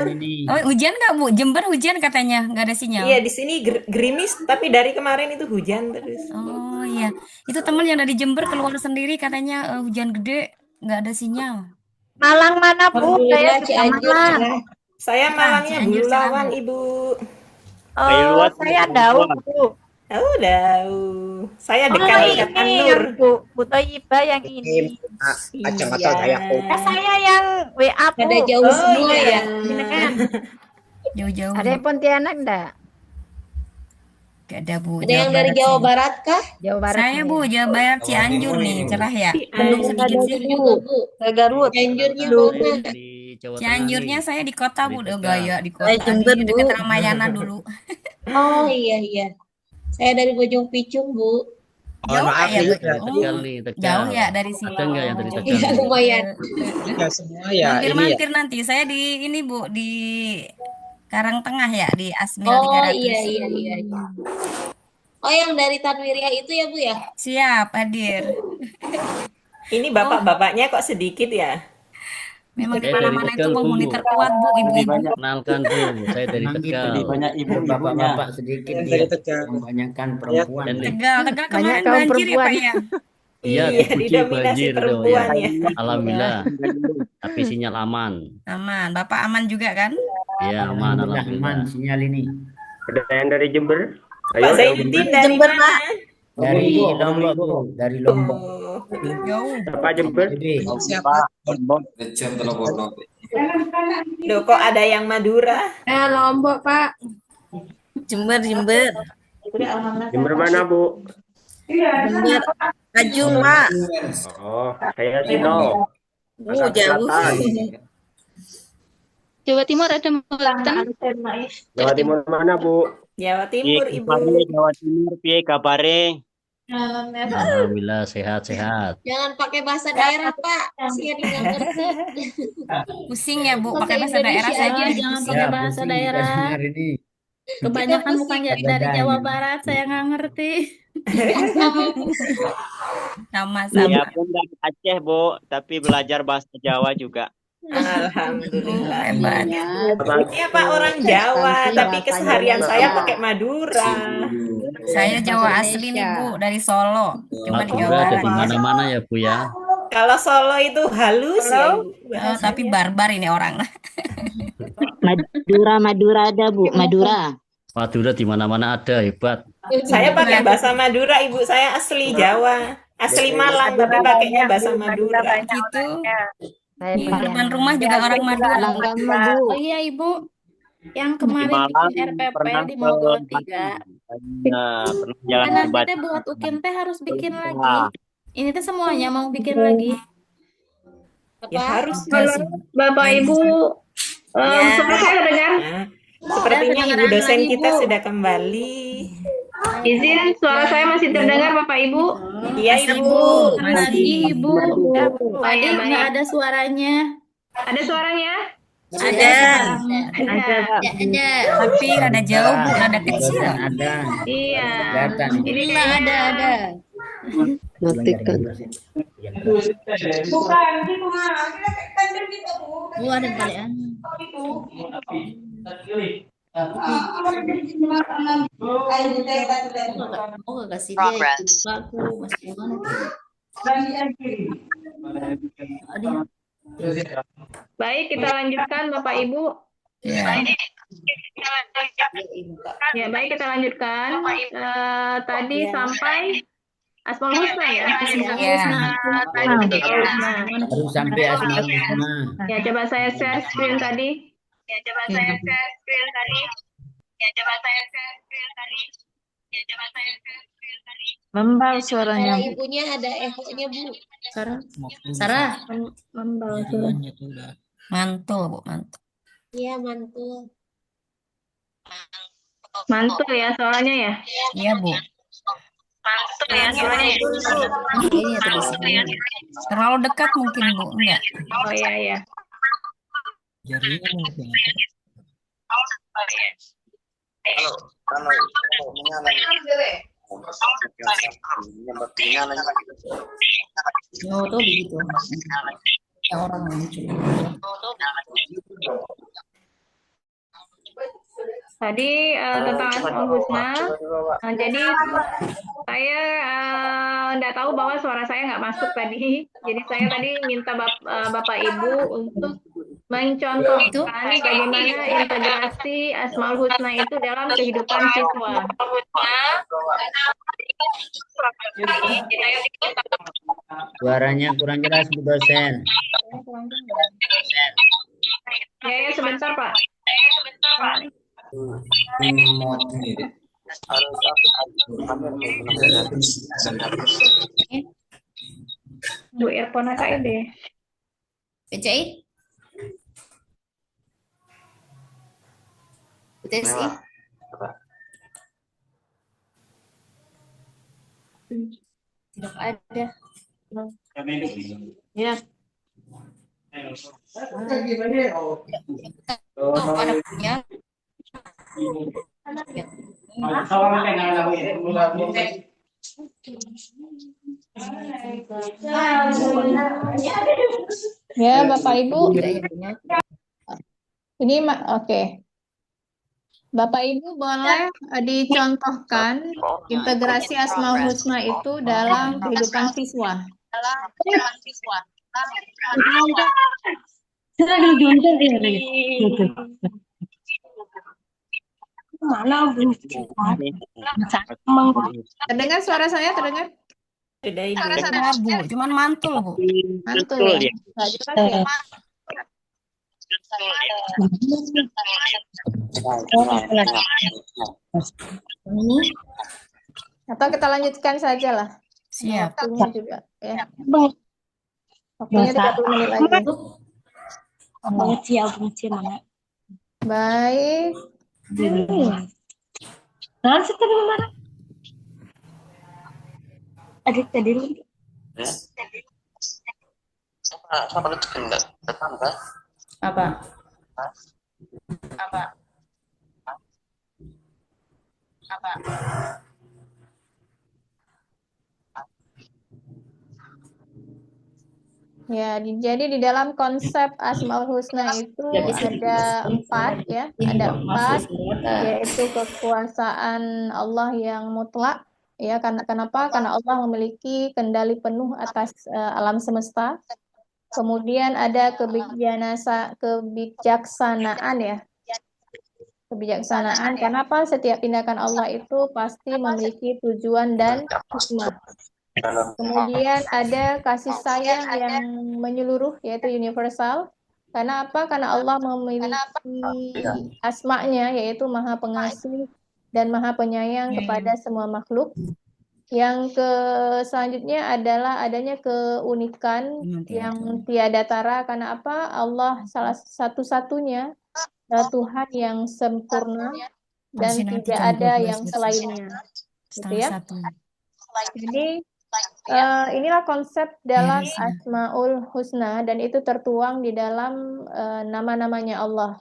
Oh, hujan nggak Bu? Jember hujan katanya, nggak ada sinyal.
Iya, di sini gerimis, tapi dari kemarin itu hujan terus.
Oh iya, itu teman yang dari Jember keluar sendiri katanya hujan gede, nggak ada sinyal.
Malang mana, Bu? Saya
Alhamdulillah
juga
Cianjur
Malang.
cerah.
Saya Malangnya
Cianjur
Bulawan,
cerah,
Ibu.
Oh, saya Daud, Bu.
Oh, saya
Oh,
dekat dekat
ini
Nur.
yang Bu Toyiba yang ini.
Kacamata saya.
Saya yang WA, Bu.
Pada jauh semua
iya.
ya.
Ini kan.
Jauh-jauh.
Ada yang Pontianak enggak?
Gak ada Bu.
Ada yang dari Jawa Barat kah?
Jawa Barat.
Saya Bu, Jawa Barat Cianjur nih, cerah ya. Belum sedikit sih.
Garut. Cianjurnya mana?
Cianjurnya saya di kota Bu, gaya di kota.
Saya Jember,
Di
Bu.
dekat Ramayana dulu.
Oh iya. Saya dari Bojong Picung, Bu.
Jauh nggak ya Bu?
Tegal nih, Tegal.
Jauh ya dari sini.
Ada nggak yang dari Tegal?
Iya lumayan.
Ya semua ya.
Mampir-mampir nanti. Saya di ini Bu, di Karangtengah ya, di Asmil
Oh
300.
iya. Oh yang dari Tanwiriah itu ya Bu ya?
Siap, hadir.
Ini bapak-bapaknya kok sedikit ya?
Memang di
Saya dari
mana-mana itu
Tegal, Bu.
penghuni terkuat Bu, ibu-ibu.
Kenalkan Bu, saya dari
Memang gitu,
Tegal.
Di banyak ibu-ibunya. Bapak-bapak sedikit dia, kebanyakan perempuan.
Tegal
Banyak
kemarin
kaum
banjir ya Pak
perempuan.
ya?
Iya,
Iya,
Puji
didominasi
banjir dong
perempuan
ya.
ya.
Alhamdulillah. Tapi sinyal aman.
Aman, Bapak aman juga kan?
Iya, aman
Alhamdulillah aman
alhamdulillah.
sinyal ini.
Ada yang dari Jember?
Pak
Ayo, yang
Zainuddin dari
Jember,
mana?
Dari Lombok, Bu. Dari Lombok.
Oh,
Jauh.
Apa Jember?
Jadi,
Loh, kok ada yang Madura?
Lombok Pak.
Jember.
Jember mana Bu?
Jember. Tanjung, Mak.
Oh, saya Sino.
Oh, jauh.
Jawa Timur ada Magetan.
Jawa Timur mana Bu?
Jawa Timur, Ibu.
Jawa Timur, piye kabare?
Alhamdulillah sehat-sehat.
Jangan pakai bahasa daerah Pak. Kasihan nggak ngerti.
Pusing ya Bu, pakai bahasa daerah
Indonesia
saya
aja,
jadi
jangan
pusing.
pakai
ya,
bahasa
pusing
daerah.
kita dengar ini.
Kebanyakan
Kita
bukan
pusing.
dari
Ada
Jawa
ini.
Barat, saya nggak ngerti.
Sama-sama.
Ya pun dari Aceh, Bu, tapi belajar bahasa Jawa juga.
Alhamdulillah.
Hebat.
Iya Pak, orang Jawa, tapi keseharian saya pakai Madura.
Saya Jawa asli nih Bu, dari Solo. Cuma di Jawa
Madura ada
Barat.
di mana-mana ya Bu ya.
Kalau Solo itu halus ya, Bu.
Oh, tapi barbar ini orang.
Madura ada Bu, Madura.
Madura di mana-mana ada, hebat.
Saya pakai bahasa Madura, Ibu. Saya asli Jawa, asli Malang, tapi pakainya bahasa Madura.
Gitu.
Saya
Di depan rumah juga orang Madura.
Langgamu Bu.
Oh iya Ibu, yang kemarin
Malang
bikin RPP
pernah
di
ke
Mogol 3.
Nah, pernah jalan
Kan
ke
nanti
Batam.
deh buat UKIM teh harus bikin
Nah.
lagi. Ini tuh semuanya mau bikin lagi.
Ya harus.
Bapak Ibu.
Ya.
Suara saya dengar.
Nah, sepertinya Ibu dosen kita sudah kembali.
Izin suara saya masih terdengar Bapak Ibu.
Iya Ibu.
Lagi Ibu. Tadi nggak ada suaranya.
Ada suaranya?
Ada.
Ada.
Tapi rada jauh Bu, rada kecil.
Ada.
Iya.
Kelihatan.
Ini
Ada.
Matikan.
bukan.
Bu ada kalian. Oh gak kasih dia itu aku masih gimana tuh?
Baik, kita lanjutkan Bapak Ibu.
Ya.
Ya, baik kita lanjutkan. Tadi sampai Asmaul Husna ya.
Ya.
Tadi Asmaul Husna.
Baru sampai Asmaul Husna.
Ya, coba saya share screen tadi. Ya, coba saya ke screen tadi. Ya, coba saya ke screen tadi. Ya, coba saya ke screen tadi.
Membal suaranya,
Suara
Bu.
ibunya ada ehonya, Bu.
Sarah. Sarah.
Membal suara.
Mantul, Bu, mantul.
Iya, mantul.
Mantul ya suaranya ya.
Iya, Bu.
Mantul ya suaranya ya.
Ini ya tulisannya. Terlalu dekat mungkin, Bu. Enggak.
Oh iya iya.
Kalau menyala
Oh, tuh begitu. Ya, orang muncul.
Tadi tentang Asmaul Husna. Jadi saya nggak tahu bahwa suara saya nggak masuk tadi. Jadi saya tadi minta Bapak Ibu untuk mencontohkan bagaimana integrasi Asmaul Husna itu dalam kehidupan siswa.
Suaranya kurang jelas, Bu dosen.
Ya, sebentar Pak. Bu earphone kakak deh.
PCI? PCI? Tidak ada. Ya. Oh, ada punya.
Ya, Bapak Ibu. Ini oke. Bapak Ibu boleh dicontohkan integrasi Asmaul Husna itu dalam kehidupan siswa. Terdengar suara saya? Terdengar?
Sudah Ibu.
Terdengar, Bu. Cuman mantul, Bu.
Mantul ya? Nggak jelas ya? Atau kita lanjutkan saja lah.
Siap.
Waktunya juga ya. Waktunya 30 menit lagi. Baik.
Adik tadi
Siapa itu datang kan?
Apa?
Ya, jadi di dalam konsep Asmaul Husna itu ada 4 ya, ada 4 yaitu kekuasaan Allah yang mutlak ya. Kenapa? Karena Allah memiliki kendali penuh atas alam semesta. Kemudian ada kebijaksanaan ya. Kebijaksanaan. Kenapa? Setiap tindakan Allah itu pasti memiliki tujuan dan hikmah. Kemudian ada kasih sayang yang menyeluruh yaitu universal. Karena apa? Karena Allah memiliki asma'nya yaitu Maha Pengasih dan Maha Penyayang kepada semua makhluk. Yang selanjutnya adalah adanya keunikan yang tiada tara. Karena apa? Allah salah satu-satunya Tuhan yang sempurna dan tidak ada yang selainnya. Gitu ya. Jadi inilah konsep dalam Asmaul Husna dan itu tertuang di dalam nama-namanya Allah.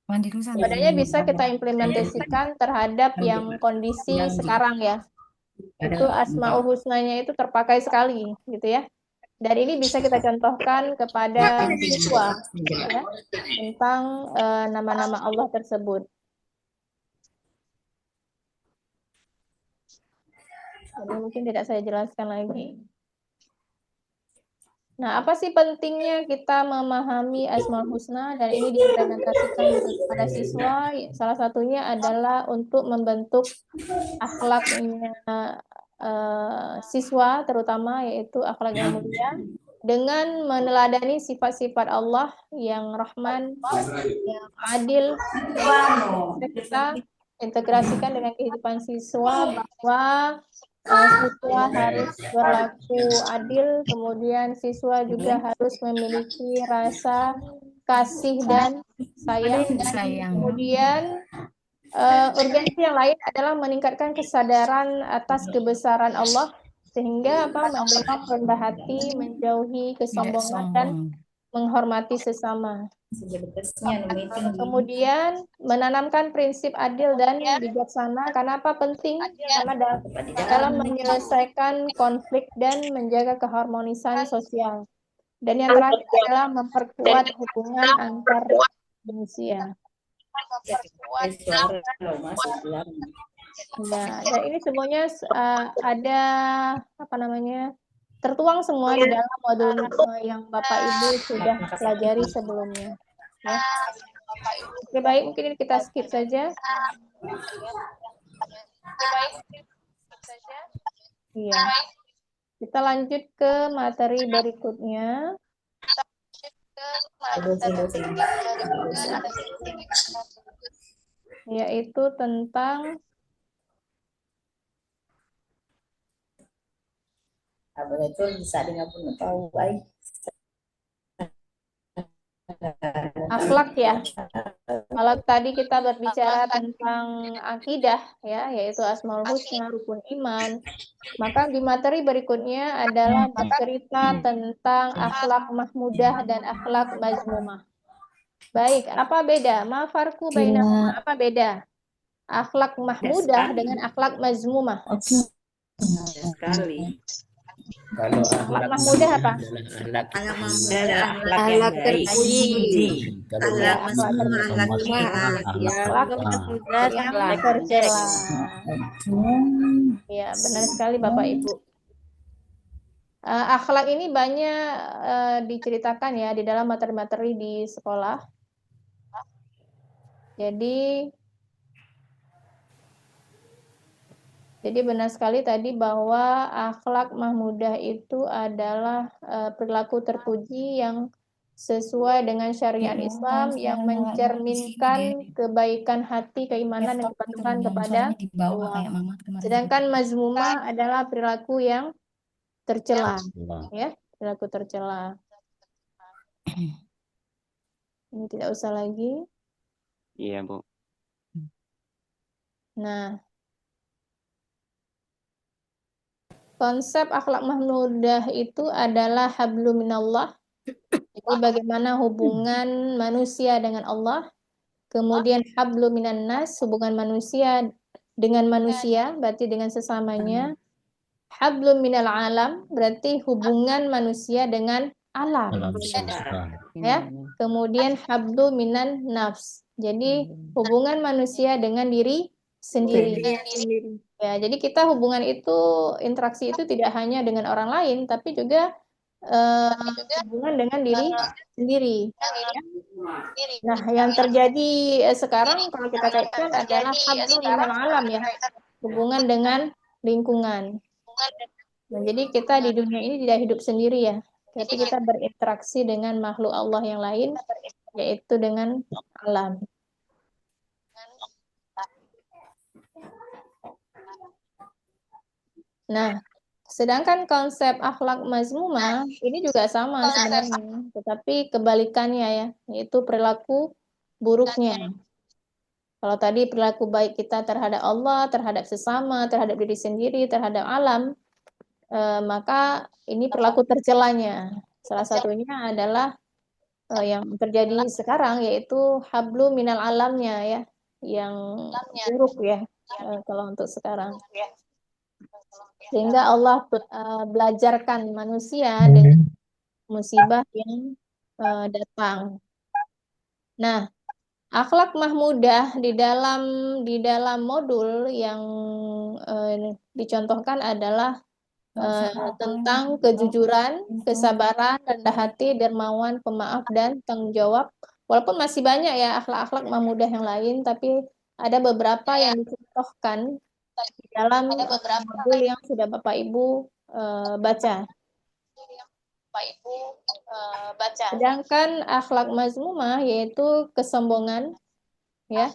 Sebenarnya bisa kita implementasikan terhadap yang kondisi sekarang ya. Itu Asmaul Husnanya itu terpakai sekali gitu ya. Dan ini bisa kita contohkan kepada siswa ya, tentang nama-nama Allah tersebut. Jadi mungkin tidak saya jelaskan lagi. Nah, apa sih pentingnya kita memahami Asmaul Husna dan ini diimplementasikan kepada siswa? Salah satunya adalah untuk membentuk akhlaknya siswa terutama yaitu akhlak yang mulia. dengan meneladani sifat-sifat Allah yang Rahman, yang adil, bisa kita integrasikan dengan kehidupan siswa bahwa siswa harus berlaku adil, kemudian siswa juga harus memiliki rasa kasih dan sayang. Kemudian urgensi yang lain adalah meningkatkan kesadaran atas kebesaran Allah sehingga mendorong rendah hati, menjauhi kesombongan dan menghormati sesama. Kemudian menanamkan prinsip adil dan bijaksana. Karena apa penting? Karena dalam menyelesaikan konflik dan menjaga keharmonisan sosial. Dan yang terakhir adalah memperkuat hubungan antar manusia. Nah, dan ini semuanya ada tertuang semua di dalam modul yang Bapak Ibu sudah pelajari sebelumnya. Ya. Oke, baik, mungkin ini kita skip saja. Iya. Kita lanjut ke materi berikutnya. Yaitu tentang akhlak ya. Kalau tadi kita berbicara tentang akidah ya, yaitu Asmaul Husna, rukun iman, maka di materi berikutnya adalah bercerita tentang akhlak mahmudah dan akhlak mazmumah. Baik, apa beda? Ma farqu bainahuma? Apa beda? Akhlak mahmudah dengan akhlak mazmumah.
Sekali.
Kalau
Akhlak mahmudah apa?
akhlak
Akhlak terpuji. Akhlak mazmumah, akhlak
yang tercela. Ya, benar sekali Bapak Ibu. Akhlak ini banyak diceritakan ya di dalam materi-materi di sekolah. Jadi benar sekali tadi bahwa akhlak mahmudah itu adalah perilaku terpuji yang sesuai dengan syariat Islam yang mencerminkan kebaikan hati, keimanan dan kepatuhan kepada Allah. Sedangkan mazmumah adalah perilaku yang tercela, ya, perilaku tercela. Ini tidak usah lagi.
Iya, Bu.
Nah, konsep akhlak mahmudah itu adalah hablum minallah. Jadi bagaimana hubungan manusia dengan Allah. Kemudian hablum minan nas, hubungan manusia dengan manusia, berarti dengan sesamanya. Hablum minal alam, berarti hubungan manusia dengan alam. Ya. Kemudian hablum minan nafs. Jadi hubungan manusia dengan diri sendiri. Ya, jadi kita hubungan itu, interaksi itu tidak hanya dengan orang lain, tapi juga hubungan dengan diri sendiri. Nah, yang terjadi sekarang kalau kita kaitkan adalah hablum minal alam ya, hubungan dengan lingkungan. Nah, jadi kita di dunia ini tidak hidup sendiri ya, tapi kita berinteraksi dengan makhluk Allah yang lain, yaitu dengan alam. Nah, sedangkan konsep akhlak mazmumah ini juga sama sebenarnya, tetapi kebalikannya ya, yaitu perilaku buruknya. Kalau tadi perilaku baik kita terhadap Allah, terhadap sesama, terhadap diri sendiri, terhadap alam, maka ini perilaku tercelanya. Salah satunya adalah yang terjadi sekarang, yaitu hablum minal alamnya ya, yang buruk ya, kalau untuk sekarang. Sehingga Allah belajarkan manusia dengan musibah yang datang. Nah, akhlak mahmudah di dalam modul yang dicontohkan adalah tentang kejujuran, kesabaran, rendah hati, dermawan, pemaaf, dan tanggung jawab. Walaupun masih banyak ya akhlak-akhlak mahmudah yang lain, tapi ada beberapa yang dicontohkan di dalam modul yang sudah Bapak Ibu baca. Sedangkan akhlak mazmumah yaitu kesombongan, ya.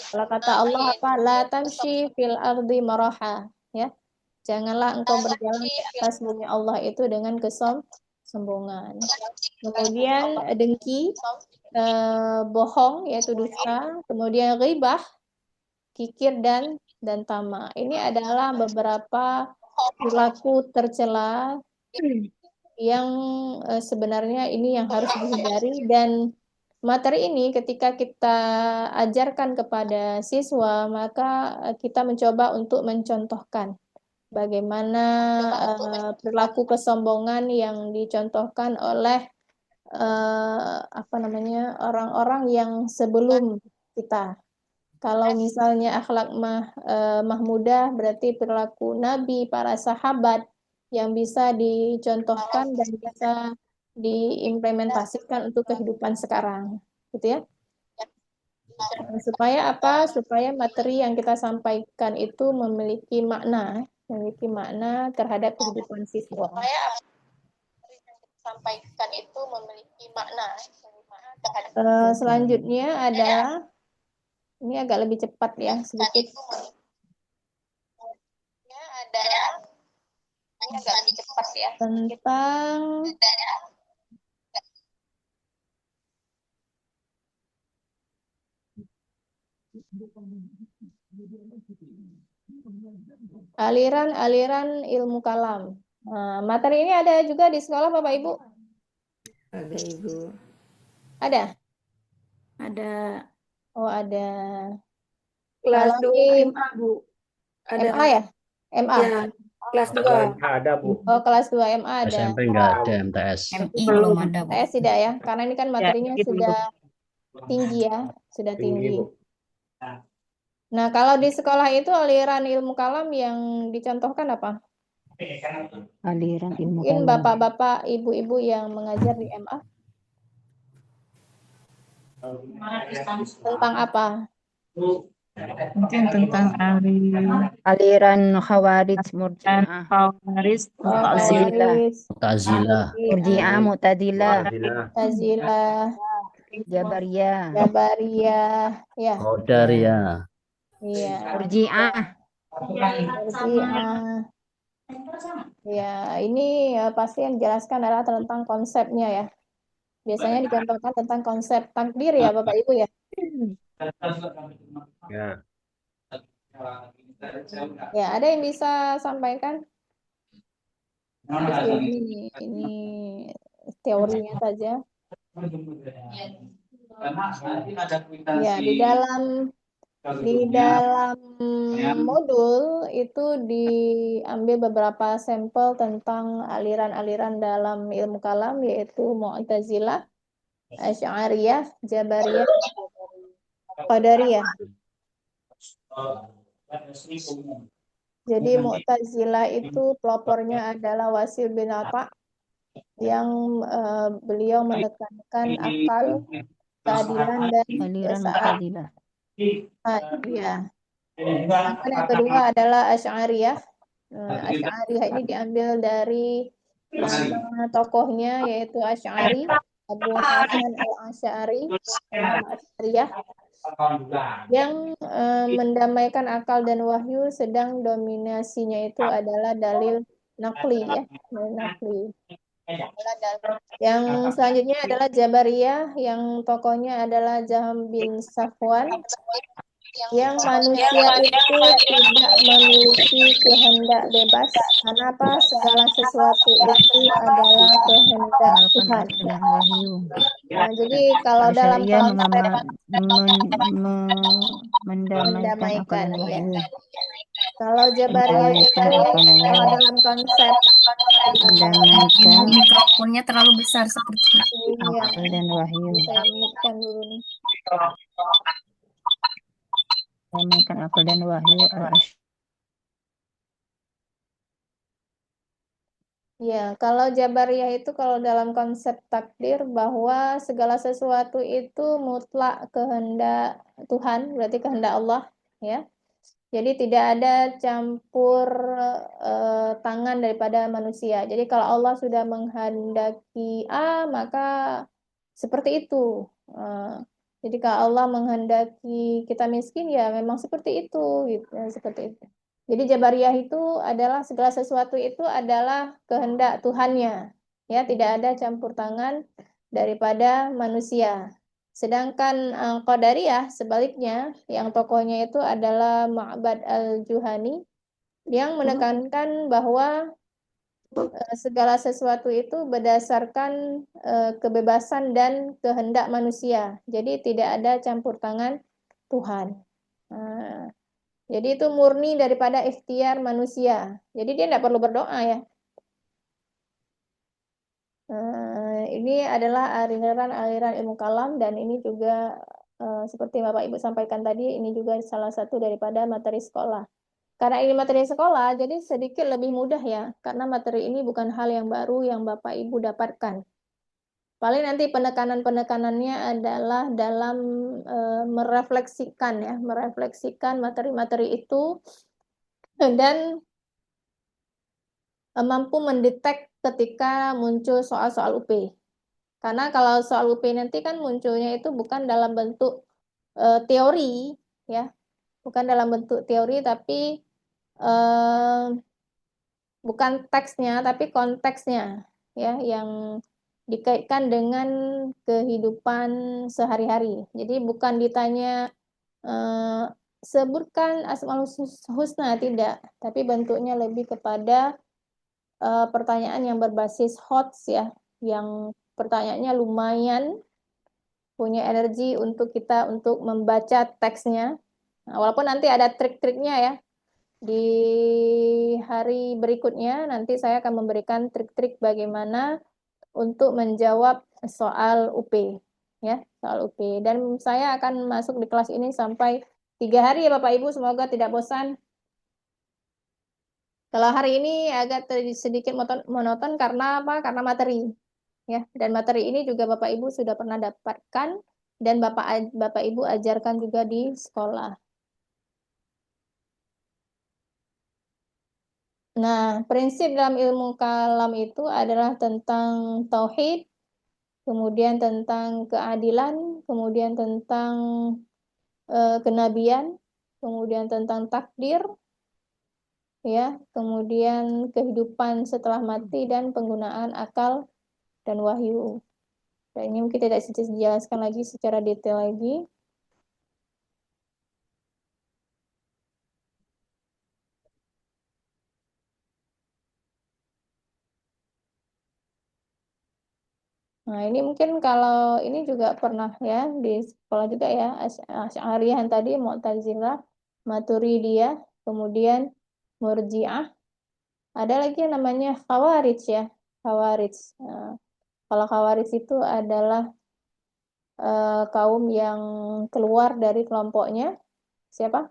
Kalau kata Allah apa? La tamshi fil ardi maraha, ya. Janganlah engkau berjalan di atas bumi Allah itu dengan kesombongan. Kemudian dengki, bohong yaitu dusta, kemudian ghibah, kikir dan tamak. Ini adalah beberapa perilaku tercela yang sebenarnya ini yang harus dihindari, dan materi ini ketika kita ajarkan kepada siswa maka kita mencoba untuk mencontohkan bagaimana perilaku kesombongan yang dicontohkan oleh orang-orang yang sebelum kita. Kalau misalnya akhlak mahmudah berarti perilaku Nabi, para sahabat yang bisa dicontohkan dan bisa diimplementasikan untuk kehidupan sekarang, gitu ya. Supaya apa? Supaya materi yang kita sampaikan itu memiliki makna terhadap kehidupan siswa. Selanjutnya adalah, ini agak lebih cepat ya sedikit. Tentang aliran-aliran ilmu kalam. Nah, materi ini ada juga di sekolah Bapak Ibu?
Ada Ibu.
Ada?
Ada.
Oh, ada.
Kelas
Kalau
2
di
MA, Bu. Ada.
MA ya? MA?
Ya, kelas 2.
Ada, Bu.
Oh, kelas 2 MA ada.
SMP nggak ada MTS.
MI belum ada, Bu.
MTS tidak ya? Karena ini kan materinya
gitu.
sudah tinggi ya, sudah
Tinggi,
tinggi.
Bu.
Nah, kalau di sekolah itu aliran ilmu kalam yang dicontohkan apa?
Aliran ilmu
Mungkin
kalam.
bapak-bapak, ibu-ibu yang mengajar di MA. Tentang apa?
Mungkin tentang
Aliran Khawarij Murji'ah.
Khawarij,
Mu'tazilah.
Mu'tazilah.
Murji'ah, Mu'tazilah.
Mu'tazilah,
Jabariyah.
Jabariyah, ya.
Qadariyah.
Iya.
Murji'ah.
Murji'ah. Ya, ini pasti yang dijelaskan adalah tentang konsepnya ya. Biasanya dicontohkan tentang konsep takdir ya Bapak Ibu ya.
Ya.
Ya, ada yang bisa sampaikan? Ini teorinya saja. Ya, di dalam modul itu diambil beberapa sampel tentang aliran-aliran dalam ilmu kalam, yaitu Mu'tazilah, Asy'ariyah, Jabariyah, Qadariyah. Jadi Mu'tazilah itu pelopornya adalah Wasil bin Atha, yang beliau menekankan akal, keadilan, dan
Aliran
keesaan.
Mu'tazilah.
Ya. Sedangkan yang kedua adalah Asy'ariyah. Asy'ariyah ini diambil dari nama tokohnya yaitu Asy'ari, Abu Hasan al-Asy'ari, Asy'ariyah, yang mendamaikan akal dan wahyu, sedang dominasinya itu adalah dalil naqli ya, dalil naqli. Yang selanjutnya adalah Jabariyah, yang tokohnya adalah Jahm bin Safwan, yang manusia itu tidak memiliki kehendak bebas. Kenapa? Segala sesuatu itu adalah kehendak Tuhan. Nah, jadi kalau dalam konsep mendamaikan ya. Kalau Jabariyah itu kalau dalam konsep
Ibu mikrofonnya terlalu besar seperti
akal dan wahyu.
Saya mute-kan dulu nih.
Mendamaikan akal dan wahyu.
Ya, kalau Jabariyah itu kalau dalam konsep takdir bahwa segala sesuatu itu mutlak kehendak Tuhan, berarti kehendak Allah, ya. Jadi tidak ada campur tangan daripada manusia. Jadi kalau Allah sudah menghendaki A, maka seperti itu. Jadi kalau Allah menghendaki kita miskin, ya memang seperti itu, gitu, seperti itu. Jadi Jabariyah itu adalah segala sesuatu itu adalah kehendak Tuhannya, ya tidak ada campur tangan daripada manusia. Sedangkan Qadariyah sebaliknya, yang tokohnya itu adalah Ma'bad al-Juhani, yang menekankan bahwa segala sesuatu itu berdasarkan kebebasan dan kehendak manusia. Jadi tidak ada campur tangan Tuhan. Jadi itu murni daripada ikhtiar manusia. Jadi dia tidak perlu berdoa ya. Ini adalah aliran ilmu kalam, dan ini juga seperti Bapak Ibu sampaikan tadi, ini juga salah satu daripada materi sekolah. Karena ini materi sekolah, jadi sedikit lebih mudah ya, karena materi ini bukan hal yang baru yang Bapak Ibu dapatkan. Paling nanti penekanan-penekanannya adalah dalam merefleksikan materi-materi itu, dan mampu mendetek ketika muncul soal-soal UP. Karena kalau soal UP nanti kan munculnya itu bukan dalam bentuk teori, ya, bukan dalam bentuk teori, tapi bukan teksnya, tapi konteksnya, ya, yang dikaitkan dengan kehidupan sehari-hari. Jadi bukan ditanya sebutkan Asmaul Husna, tidak, tapi bentuknya lebih kepada pertanyaan yang berbasis HOTS ya, yang pertanyaannya lumayan punya energi untuk kita untuk membaca teksnya. Nah, walaupun nanti ada trik-triknya ya. Di hari berikutnya nanti saya akan memberikan trik-trik bagaimana untuk menjawab soal UP ya, soal UP. Dan saya akan masuk di kelas ini sampai 3 hari ya Bapak Ibu, semoga tidak bosan. Kalau hari ini agak sedikit monoton karena apa? Karena materi. Ya, dan materi ini juga Bapak Ibu sudah pernah dapatkan dan Bapak Ibu ajarkan juga di sekolah. Nah, prinsip dalam ilmu kalam itu adalah tentang tauhid, kemudian tentang keadilan, kemudian tentang kenabian, kemudian tentang takdir, ya, kemudian kehidupan setelah mati dan penggunaan akal dan wahyu. Dan ini mungkin tidak dijelaskan lagi secara detail lagi. Nah, ini mungkin kalau ini juga pernah ya di sekolah juga ya, Asy'ariyah tadi, Mu'tazilah, Maturidiyah, kemudian Murji'ah. Ada lagi yang namanya Khawarij ya, Khawarij. Nah, kalau Khawarij itu adalah kaum yang keluar dari kelompoknya. Siapa?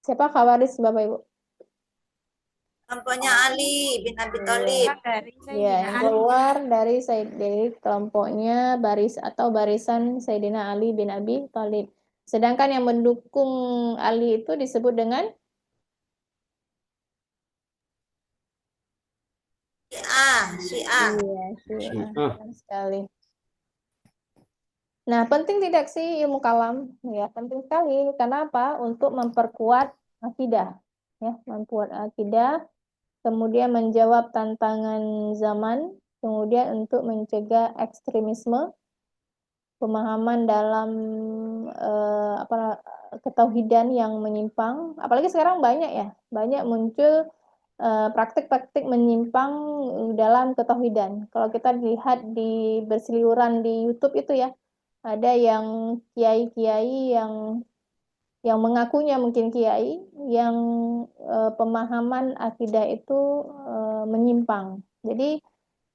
Siapa Khawarij Bapak Ibu?
Kelompoknya Ali bin Abi Thalib.
Ya, yang keluar dari kelompoknya barisan Sayyidina Ali bin Abi Thalib. Sedangkan yang mendukung Ali itu disebut dengan
Syiah.
Iya, Syiah. Sekali. Nah, penting tidak sih ilmu kalam? Ya, penting sekali. Kenapa? Untuk memperkuat akidah, ya, memperkuat akidah, kemudian menjawab tantangan zaman, kemudian untuk mencegah ekstremisme, pemahaman dalam ketauhidan yang menyimpang. Apalagi sekarang banyak muncul praktik-praktik menyimpang dalam ketauhidan. Kalau kita lihat berseliweran di YouTube itu ya, ada yang kiai-kiai yang mengakunya mungkin kiai, yang pemahaman akidah itu menyimpang. Jadi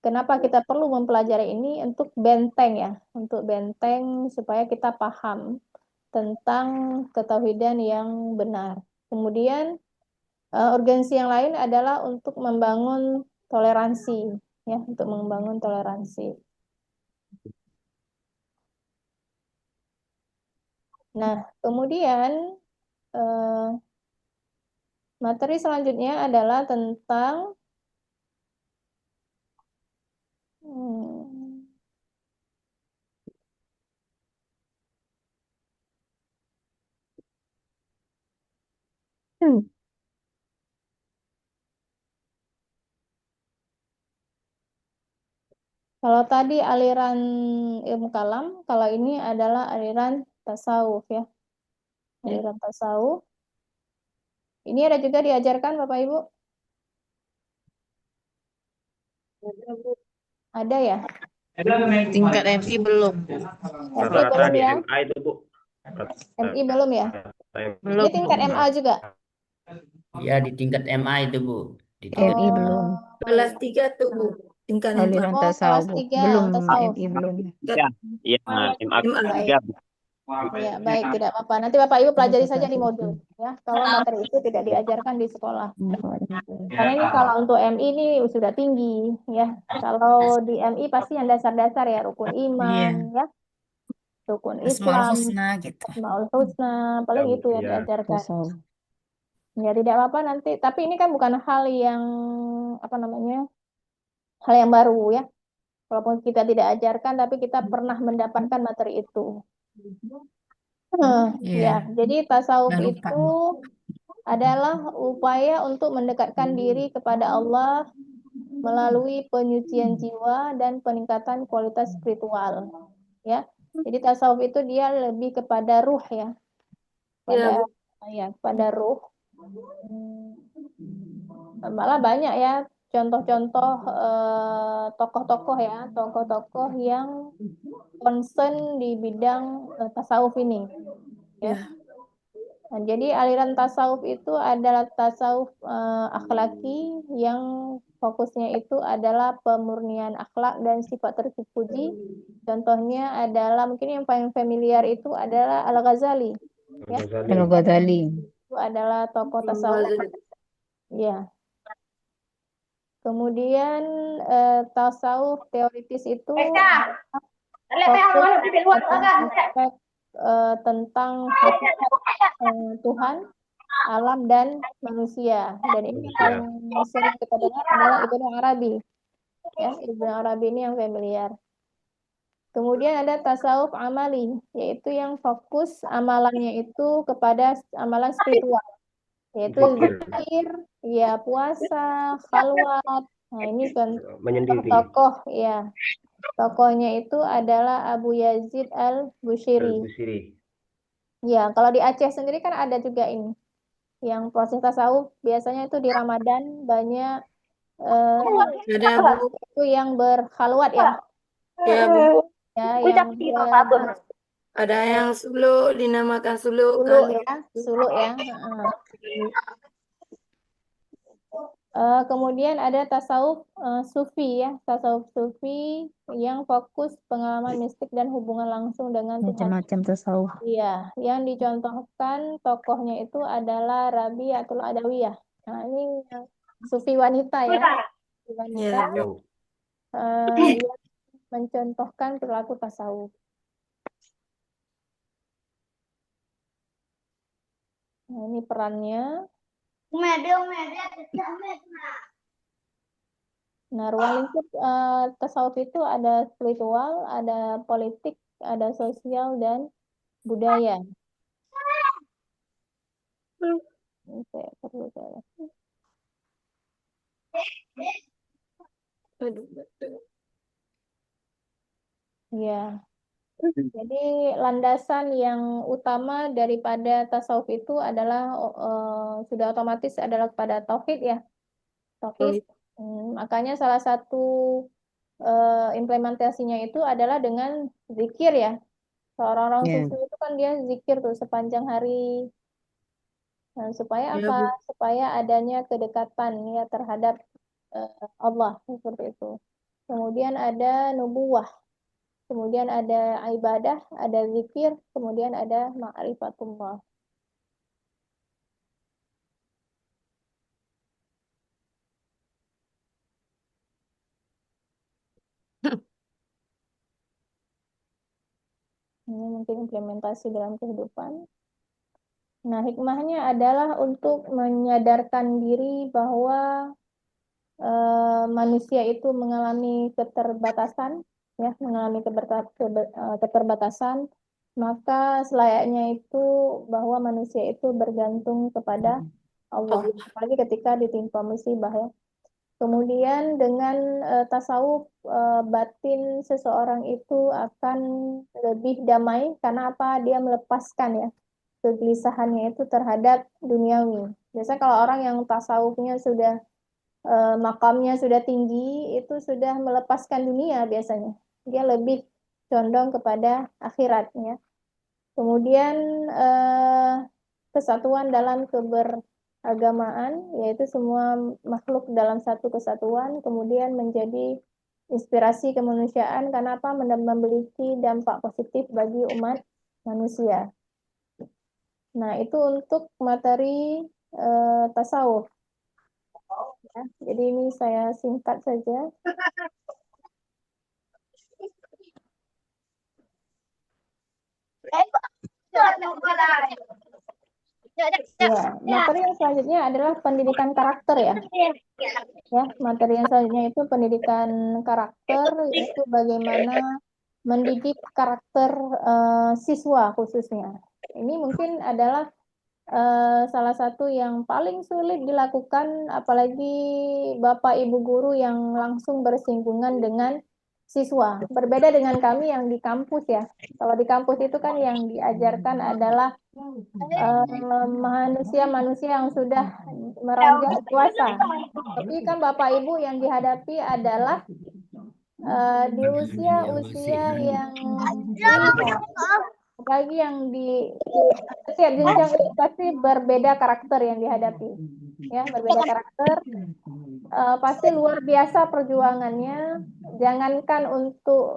kenapa kita perlu mempelajari ini? Untuk benteng ya, untuk benteng supaya kita paham tentang ketauhidan yang benar. Kemudian urgensi yang lain adalah untuk membangun toleransi, ya, untuk membangun toleransi. Nah, kemudian materi selanjutnya adalah tentang kalau tadi aliran ilmu kalam, kalau ini adalah aliran tasawuf ya. Aliran tasawuf. Ini ada juga diajarkan Bapak Ibu? Ada ya?
Tingkat MI belum.
MI
Rata-rata
belum
di
ya?
MA itu Bu.
MI belum ya?
Belum.
Ini tingkat MA juga?
Ya, di tingkat MA itu, Bu. Di
MI
tingkat
belum.
Kelas 3 tuh, Bu. Tingkat
Aliran
Oh, kelas
tasawuf
3
belum.
tasawuf.
MI belum.
Ya, iya, MA
Baik.
3.
Ya, baik, tidak apa-apa. Nanti Bapak Ibu pelajari saja di modul ya. Kalau materi itu tidak diajarkan di sekolah. Karena ini kalau untuk MI ini sudah tinggi ya. Kalau di MI pasti yang dasar-dasar ya, rukun iman
Iya.
ya, rukun
Asmaul
Islam,
Husna gitu.
Asmaul Husna, paling itu yang
Iya.
diajarkan.
Tasawuf.
Ya tidak apa-apa nanti, tapi ini kan bukan hal yang apa namanya? Hal yang baru ya. Walaupun kita tidak ajarkan tapi kita pernah mendapatkan materi itu.
Iya.
Ya, jadi tasawuf
Udah lupa.
itu adalah upaya untuk mendekatkan diri kepada Allah melalui penyucian jiwa dan peningkatan kualitas spiritual. Ya, jadi tasawuf itu dia lebih kepada ruh ya, pada kepada ruh. Malah banyak ya contoh-contoh tokoh-tokoh ya, tokoh-tokoh yang concern di bidang tasawuf ini. Ya. Nah, jadi aliran tasawuf itu adalah tasawuf akhlaki yang fokusnya itu adalah pemurnian akhlak dan sifat terpuji. Contohnya adalah mungkin yang paling familiar itu adalah Al-Ghazali. Ya.
Al-Ghazali.
Itu adalah tokoh tasawuf. Ya. Kemudian tasawuf teoritis itu fokus aspek tentang hakikat Tuhan, alam dan manusia. Dan ini yang paling sering kita dengar adalah Ibnu Arabi. Ya, Ibnu Arabi ini yang familiar. Kemudian ada tasawuf amali, yaitu yang fokus amalannya itu kepada amalan spiritual, yaitu zikir, ya puasa, khalwat. Nah, ini kan
Menyendiri.
tokoh ya. Tokohnya itu adalah Abu Yazid Al-Bushiri.
Al-Busiri.
Ya, kalau di Aceh sendiri kan ada juga ini. Yang proses tasawuf biasanya itu di Ramadan banyak
Ada, Bu.
itu yang berkhalwat ya.
Ya, Bu.
Ya, yang
Ada yang suluk, dinamakan suluk.
suluk ya, suluk ya. Kemudian ada tasawuf sufi ya, tasawuf sufi yang fokus pengalaman mistik dan hubungan langsung dengan Tuhan.
Macam-macam tasawuf.
Iya, yang dicontohkan tokohnya itu adalah Rabi'atul Adawiyah. Nah, ini yang sufi wanita ya. Sufi wanita dia mencontohkan perilaku tasawuf. Nah, ini perannya. Nah, ruang lingkup tasawuf itu ada spiritual, ada politik, ada sosial, dan budaya. Saya perlu saya. Ya. Jadi landasan yang utama daripada tasawuf itu adalah sudah otomatis adalah kepada tauhid ya. Tauhid. Makanya salah satu implementasinya itu adalah dengan zikir ya. Orang-orang sufi itu kan dia zikir tuh sepanjang hari. Nah, supaya apa? Supaya adanya kedekatan ya terhadap Allah seperti itu. Kemudian ada nubuwah. Kemudian ada ibadah, ada zikir, kemudian ada ma'rifatullah. Ini mungkin implementasi dalam kehidupan. Nah, hikmahnya adalah untuk menyadarkan diri bahwa manusia itu mengalami keterbatasan, ya, mengalami keterbatasan, maka selayaknya itu bahwa manusia itu bergantung kepada Allah, apalagi ketika ditimpa musibah, ya. Kemudian dengan tasawuf, batin seseorang itu akan lebih damai karena apa? Dia melepaskan, ya, kegelisahannya itu terhadap duniawi. Biasanya kalau orang yang tasawufnya sudah makamnya sudah tinggi, itu sudah melepaskan dunia biasanya. Dia lebih condong kepada akhirat, ya. Kemudian kesatuan dalam keberagamaan, yaitu semua makhluk dalam satu kesatuan, kemudian menjadi inspirasi kemanusiaan karena apa? Memiliki dampak positif bagi umat manusia. Nah, itu untuk materi tasawuf. Ya, jadi ini saya singkat saja. Ya, materi yang selanjutnya adalah pendidikan karakter, ya. Ya, materi yang selanjutnya itu pendidikan karakter, yaitu bagaimana mendidik karakter siswa khususnya. Ini mungkin adalah salah satu yang paling sulit dilakukan, apalagi Bapak Ibu guru yang langsung bersinggungan dengan siswa. Berbeda dengan kami yang di kampus, ya. Kalau di kampus itu kan yang diajarkan adalah manusia-manusia yang sudah meranjak dewasa. Tapi kan Bapak Ibu yang dihadapi adalah di usia-usia yang apalagi yang di setiap jenjang edukasi berbeda karakter yang dihadapi, ya, berbeda karakter. Pasti luar biasa perjuangannya, jangankan untuk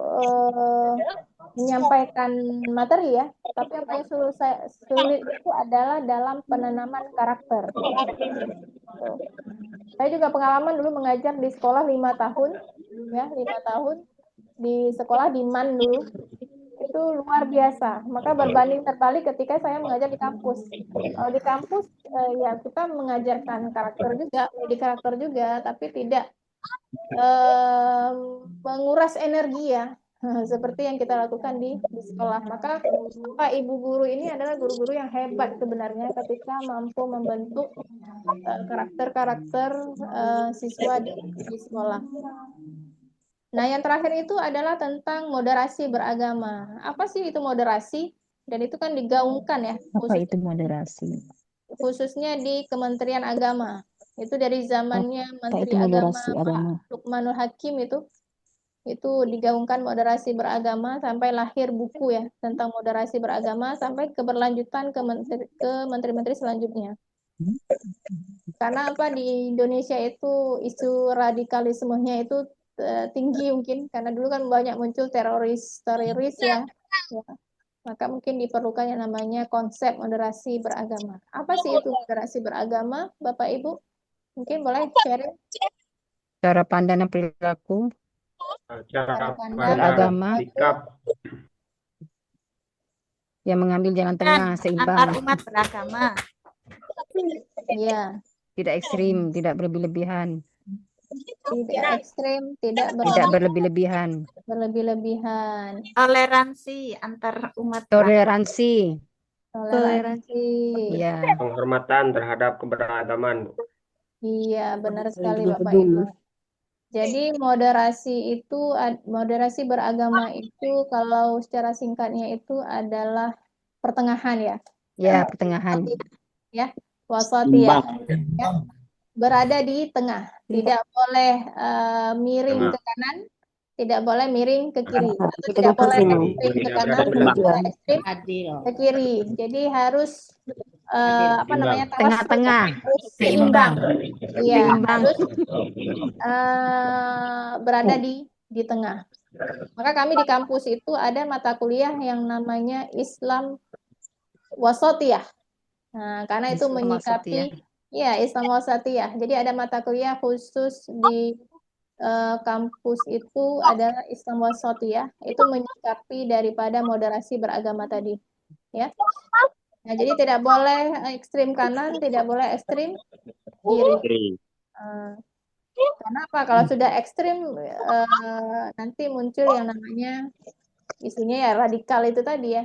menyampaikan materi, ya, tapi yang paling sulit itu adalah dalam penanaman karakter. Saya juga pengalaman dulu mengajar di sekolah 5 tahun, ya, 5 tahun di sekolah di MAN dulu. Itu luar biasa. Maka berbanding terbalik ketika saya mengajar di kampus. Kalau di kampus ya kita mengajarkan karakter juga, di karakter juga, tapi tidak menguras energi, ya, seperti yang kita lakukan di sekolah. Maka Pak Ibu guru ini adalah guru-guru yang hebat sebenarnya ketika mampu membentuk karakter-karakter siswa di sekolah. Nah, yang terakhir itu adalah tentang moderasi beragama. Apa sih itu moderasi? Dan itu kan digaungkan, ya,
Apa itu moderasi?
khususnya di Kementerian Agama. Itu dari zamannya
Apa
Menteri
itu moderasi
Agama
agama?
Pak Lukmanul Hakim itu digaungkan moderasi beragama sampai lahir buku, ya, tentang moderasi beragama sampai keberlanjutan ke menteri-menteri selanjutnya. Karena apa, di Indonesia itu isu radikalismenya itu tinggi mungkin karena dulu kan banyak muncul teroris ya. Maka mungkin diperlukan yang namanya konsep moderasi beragama. Apa sih itu moderasi beragama, Bapak Ibu? Mungkin boleh sharing.
Cara pandang dan perilaku
Cara
beragama
sikap
yang mengambil jalan tengah
Antar
seimbang,
umat beragama.
Iya.
tidak ekstrim, tidak berlebih-lebihan,
Tidak ekstrim, tidak
berlebih-lebihan,
Toleransi antar umat
toleransi,
ya.
penghormatan terhadap keberagaman.
Iya, benar sekali Bapak Ibu. Jadi moderasi beragama itu kalau secara singkatnya itu adalah pertengahan, ya.
Ya, pertengahan.
Ya, wasatiyah. Ya. Berada di tengah. Tidak boleh miring ke kanan, tidak boleh miring ke kiri. Atau tidak boleh ekstrim ke kanan, tidak boleh ekstrim ke kiri. Jadi harus
tengah-tengah,
seimbang. Iya, harus berada di tengah. Maka kami di kampus itu ada mata kuliah yang namanya Islam Wasatiyah. Nah, karena itu menyikapi Islam Wasatiyah. Jadi ada mata kuliah khusus di kampus itu adalah Islam Wasatiyah, itu menyikapi daripada moderasi beragama tadi, ya. Nah, jadi tidak boleh ekstrim kanan, tidak boleh ekstrim kiri. Karena apa? Kalau sudah ekstrim, nanti muncul yang namanya isunya ya radikal itu tadi ya,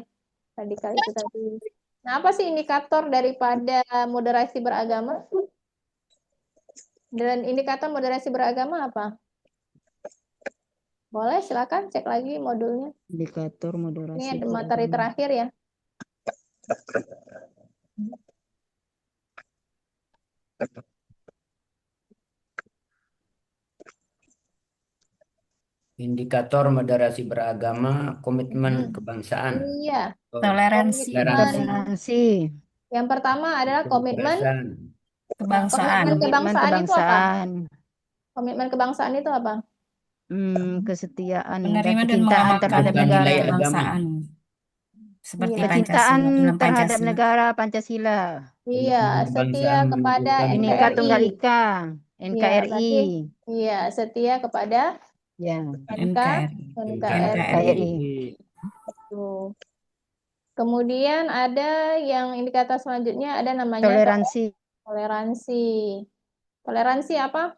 radikal itu tadi. Nah, apa sih indikator daripada moderasi beragama? Dan indikator moderasi beragama apa? Boleh, silakan cek lagi modulnya.
Indikator moderasi
Ini ada materi
beragama.
terakhir ya.
Indikator moderasi beragama, komitmen kebangsaan.
Iya.
Toleransi.
Toleransi.
Yang pertama adalah komitmen
Kebangsaan.
Komitmen kebangsaan itu apa?
Kebangsaan.
Komitmen kebangsaan itu apa?
Kesetiaan
Menerima
dan
dan
kecintaan
mengamalkan
terhadap negara.
nilai agama.
kebangsaan. Seperti
Iya.
Kecintaan
Pancasila, dalam
terhadap
Pancasila.
negara Pancasila.
Iya, setia kepada
Bhinneka Tunggal
NKRI.
Ika,
Iya,
NKRI.
berarti iya, setia kepada
Ya,
NKRI. Tuh. Kemudian ada yang indikator selanjutnya ada namanya
toleransi.
toleransi. Toleransi apa?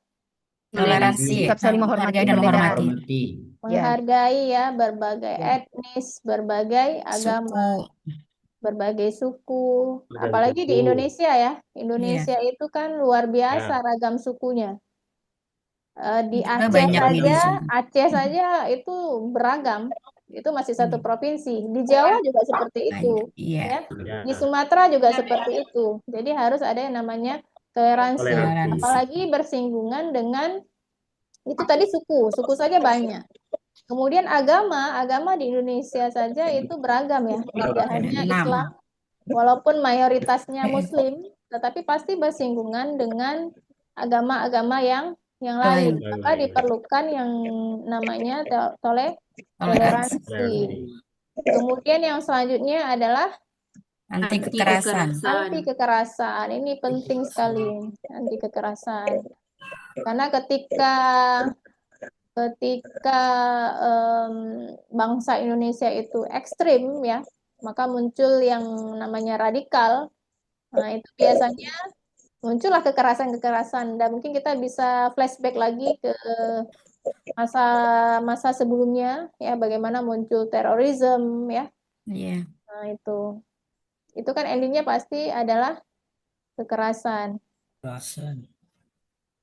Toleransi,
Sikap saling menghormati
menghargai dan
perbedaan.
menghormati.
Menghargai ya berbagai etnis, berbagai agama, berbagai suku.
Dan
Apalagi di
suku.
Indonesia ya. Indonesia itu kan luar biasa ragam sukunya. Di
Juga
Aceh
banyak
saja,
minum.
Aceh saja itu beragam. Itu masih satu provinsi. Di Jawa juga seperti itu.
Iya.
Ya. Di Sumatera juga seperti itu. Jadi harus ada yang namanya toleransi. Apalagi bersinggungan dengan itu tadi suku. Suku saja banyak. Kemudian agama di Indonesia saja itu beragam ya. Tidak hanya Islam. Walaupun mayoritasnya Muslim, tetapi pasti bersinggungan dengan agama-agama yang lain. Maka diperlukan yang namanya toleransi. Kemudian yang selanjutnya adalah
anti kekerasan.
Anti kekerasan. Ini penting sekali, anti kekerasan. Karena ketika bangsa Indonesia itu ekstrim ya, maka muncul yang namanya radikal. Nah, itu biasanya muncullah kekerasan-kekerasan. Dan mungkin kita bisa flashback lagi ke masa sebelumnya ya, bagaimana muncul terorisme ya.
Iya.
Nah, itu kan endingnya pasti adalah kekerasan.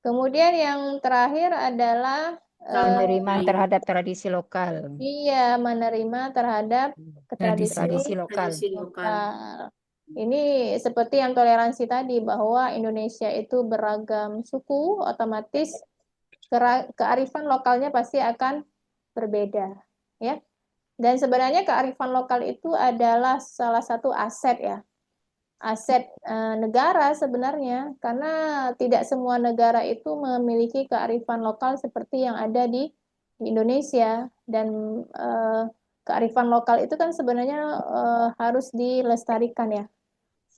Kemudian yang terakhir adalah
penerimaan terhadap tradisi lokal.
Iya, menerima terhadap tradisi
lokal.
Ini seperti yang toleransi tadi, bahwa Indonesia itu beragam suku, otomatis kearifan lokalnya pasti akan berbeda, ya. Dan sebenarnya kearifan lokal itu adalah salah satu aset ya, aset negara sebenarnya, karena tidak semua negara itu memiliki kearifan lokal seperti yang ada di Indonesia. Dan kearifan lokal itu kan sebenarnya harus dilestarikan ya,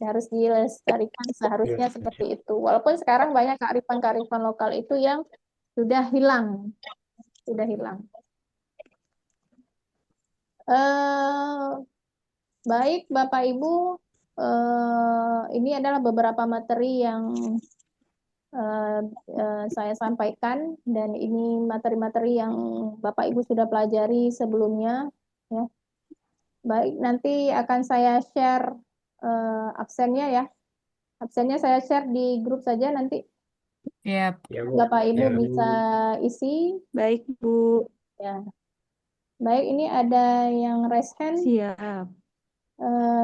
harus dilestarikan, seharusnya seperti itu. Walaupun sekarang banyak kearifan lokal itu yang sudah hilang, Baik Bapak Ibu, ini adalah beberapa materi yang saya sampaikan, dan ini materi-materi yang Bapak Ibu sudah pelajari sebelumnya ya. Baik, nanti akan saya share absennya ya. Absennya saya share di grup saja nanti. Bapak Ibu bisa isi.
Baik, Bu.
Ya. Baik, ini ada yang raise hand.
Siap.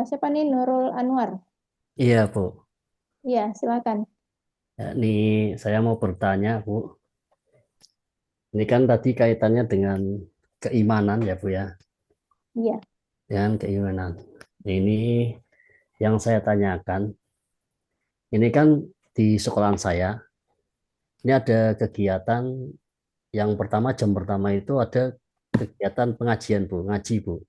Siapa nih? Nurul Anwar.
Iya, Bu.
Iya, silakan.
Ya, ini saya mau bertanya, Bu. Ini kan tadi kaitannya dengan keimanan ya, Bu ya.
Iya.
Dengan keimanan. Ini yang saya tanyakan. Ini kan di sekolahan saya, ini ada kegiatan yang pertama, jam pertama itu ada kegiatan pengajian, Bu. Ngaji, Bu.